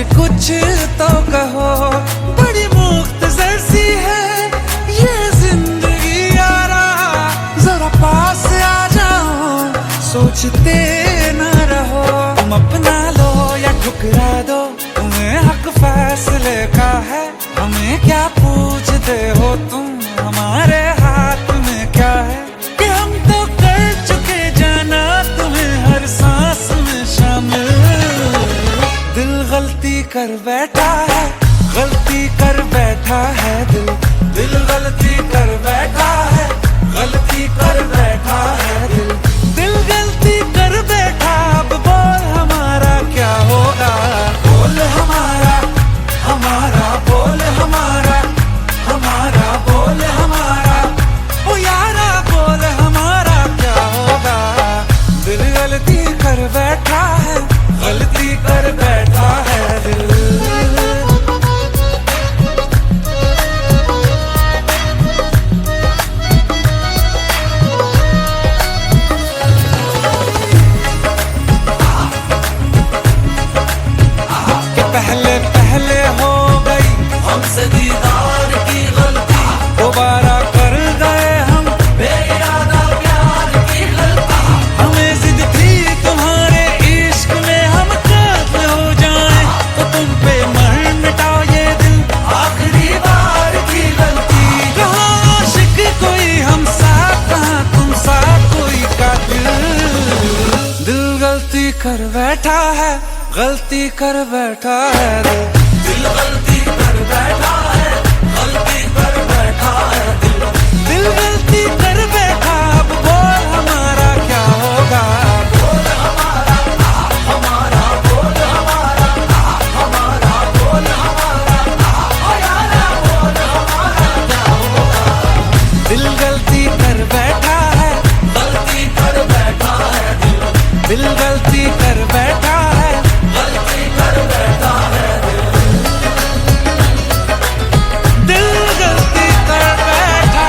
कुछ तो कहो, बड़ी मुख्तसर सी है ये जिंदगी यारा, जरा पास आ जाओ, सोचते न रहो। तुम अपना लो या ठुकरा दो, तुम्हें हक फैसले का है, हमें क्या पूछते हो तुम, हमारे हाथ में क्या है कि हम तो कर चुके जाना तुम्हें हर सांस में शामिल। दिल गलती कर बैठा है, गलती कर बैठा है दिल, दिल गलती कर बैठा है, गलती कर बैठा है दिल, दिल गलती कर बैठा। अब बोल हमारा क्या होगा, बोल हमारा, हमारा बोल हमारा, हमारा बोल हमारा, ओ यारा बोल हमारा क्या होगा। दिल गलती कर बैठा है, गलती कर बैठा है दिल। पहले पहले हो गई हमसे दीदार की गलती, दोबारा कर गए हम बेइरादा प्यार की गलती। हमें जिद थी तुम्हारे इश्क में हम काबिल हो जाएं, तो तुम पे मर मिटाओ ये दिल, आखिरी बार की गलती। कहाँ आशिक कोई हम साथ, कहाँ तुम साथ कोई कातिल। दिल गलती कर बैठा है, गलती कर बैठा है दिल, दिल गलती कर बैठा है, गलती कर बैठा है दिल, दिल गलती कर बैठा। अब बोल हमारा क्या होगा, बोल हमारा, हमारा बोल हमारा, हमारा बोल हमारा, ओ यारा बोल हमारा क्या होगा। दिल गलती कर बैठा है, गलती कर बैठा है दिल, दिल गलती कर बैठा है, गलती कर बैठा है दिल, दिल गलती कर बैठा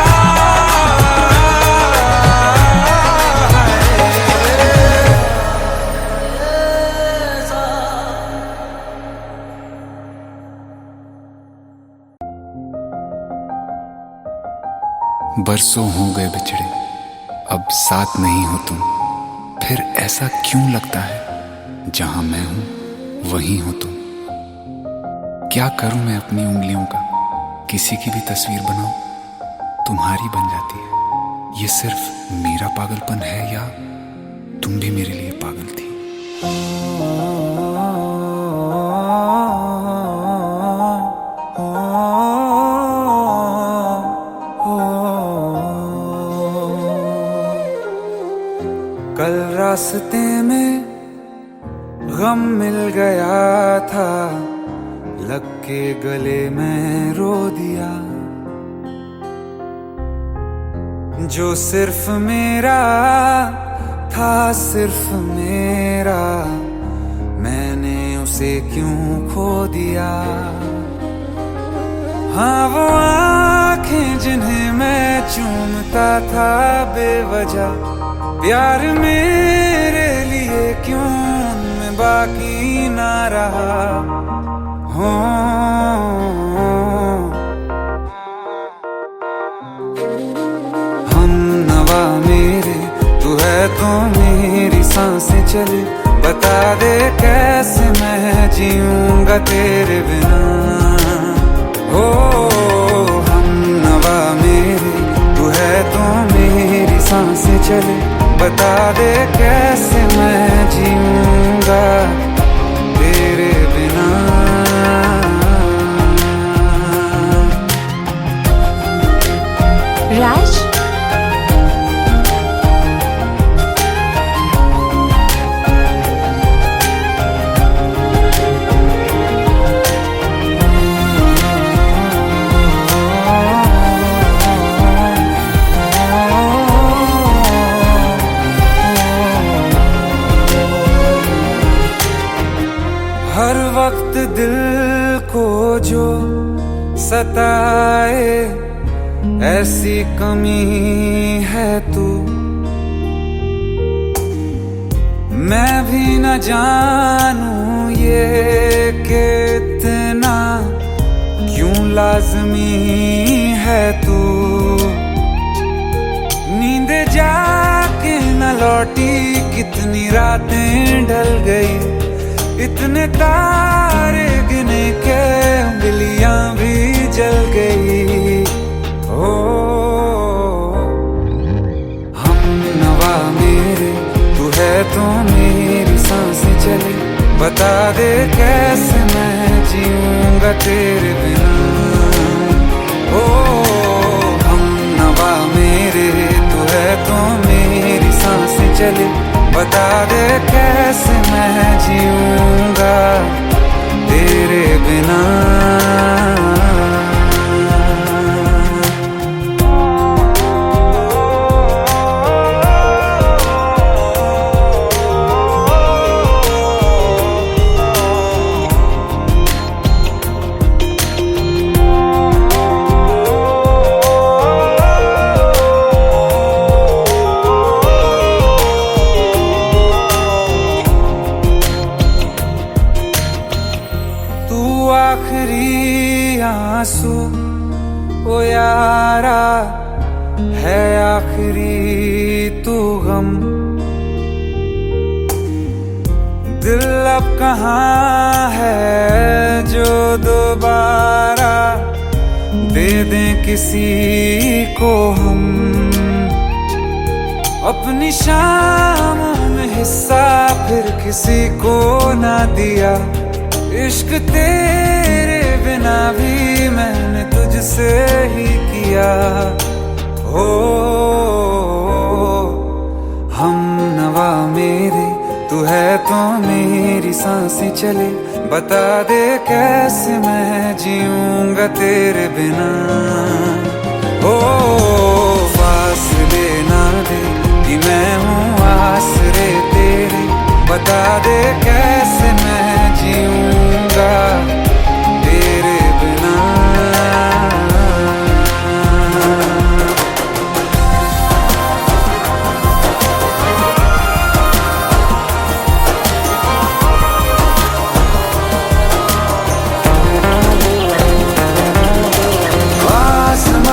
बरसों हो गए बिछड़े, अब साथ नहीं हो तुम, फिर ऐसा क्यों लगता है जहां मैं हूं वहीं हो तुम। क्या करूं मैं अपनी उंगलियों का, किसी की भी तस्वीर बनाऊं, तुम्हारी बन जाती है। ये सिर्फ मेरा पागलपन है या तुम भी मेरे लिए पागल थी? कल रास्ते में गम मिल गया था, लग के गले में रो दिया। जो सिर्फ मेरा था, सिर्फ मेरा, मैंने उसे क्यों खो दिया। हाँ वो आंखें जिन्हें मैं चूमता था बेवजह, प्यार मेरे लिए क्यों उनमें बाकी ना रहा। हो हम नवा मेरे, तू है तो मेरी सांसें चले। बता दे कैसे मैं जीऊंगा तेरे बिना। हो हम नवा मेरे, तू है तो मेरी सांसें चले। बता दे कैसे मैं जीऊंगा तेरे बिना। राज, हर वक्त दिल को जो सताए, ऐसी कमी है तू। मैं भी न जानूं ये कि इतना क्यों लाज़मी है तू। नींद जाके न लौटी, कितनी रातें ढल गई। इतने तारे गिने के उंगलियां भी जल गई। ओ हम नवा मेरे, तू है तो मेरी सांसें चले। बता दे कैसे मैं जीऊंगा तेरे बिना। ओ हम नवा मेरे, तू है तो मेरी सांसें चले। बता दे कैसे मैं जीऊंगा तेरे बिना। आखिरी आंसू ओ यारा है, आखिरी तू गम। दिल अब कहाँ है जो दोबारा दे दें किसी को हम। अपनी शामों में हिस्सा फिर किसी को ना दिया। इश्क तेरे बिना भी मैंने तुझसे ही किया। हो हम नवा मेरे, तू है तो मेरी सांसें चले। बता दे कैसे मैं जीऊंगा तेरे बिना। ओ फासले ना दे कि मैं हूँ आसरे तेरे। बता दे कैसे मैं जीऊंगा तेरे बिना। आसमान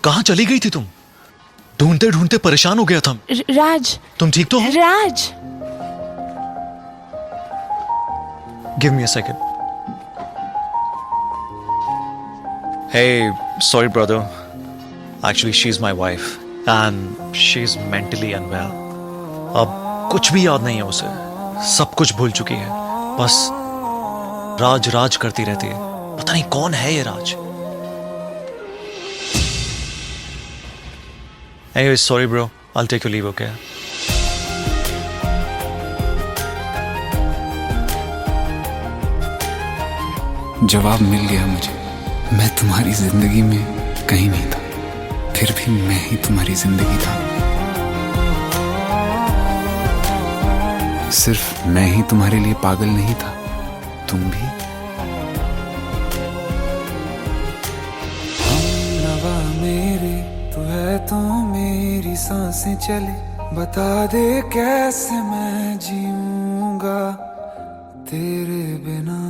कहाँ चली गई थी तुम? ढूंढते ढूंढते परेशान हो गया था। राज, तुम ठीक तो हो? Raj. Give me a second. Hey, sorry brother. Actually, she's my wife and she's mentally unwell. अब कुछ भी याद नहीं है उसे, सब कुछ भूल चुकी है। बस राज राज करती रहती है। पता नहीं कौन है ये राज। Anyway, sorry bro. I'll take your leave, okay? जवाब मिल गया मुझे। मैं तुम्हारी जिंदगी में कहीं नहीं था, फिर भी मैं ही तुम्हारी जिंदगी था। सिर्फ मैं ही तुम्हारे लिए पागल नहीं था, तुम भी। हमनवा मेरे तू है तो मेरी सांसें चले, बता दे कैसे मैं जीऊंगा तेरे बिना।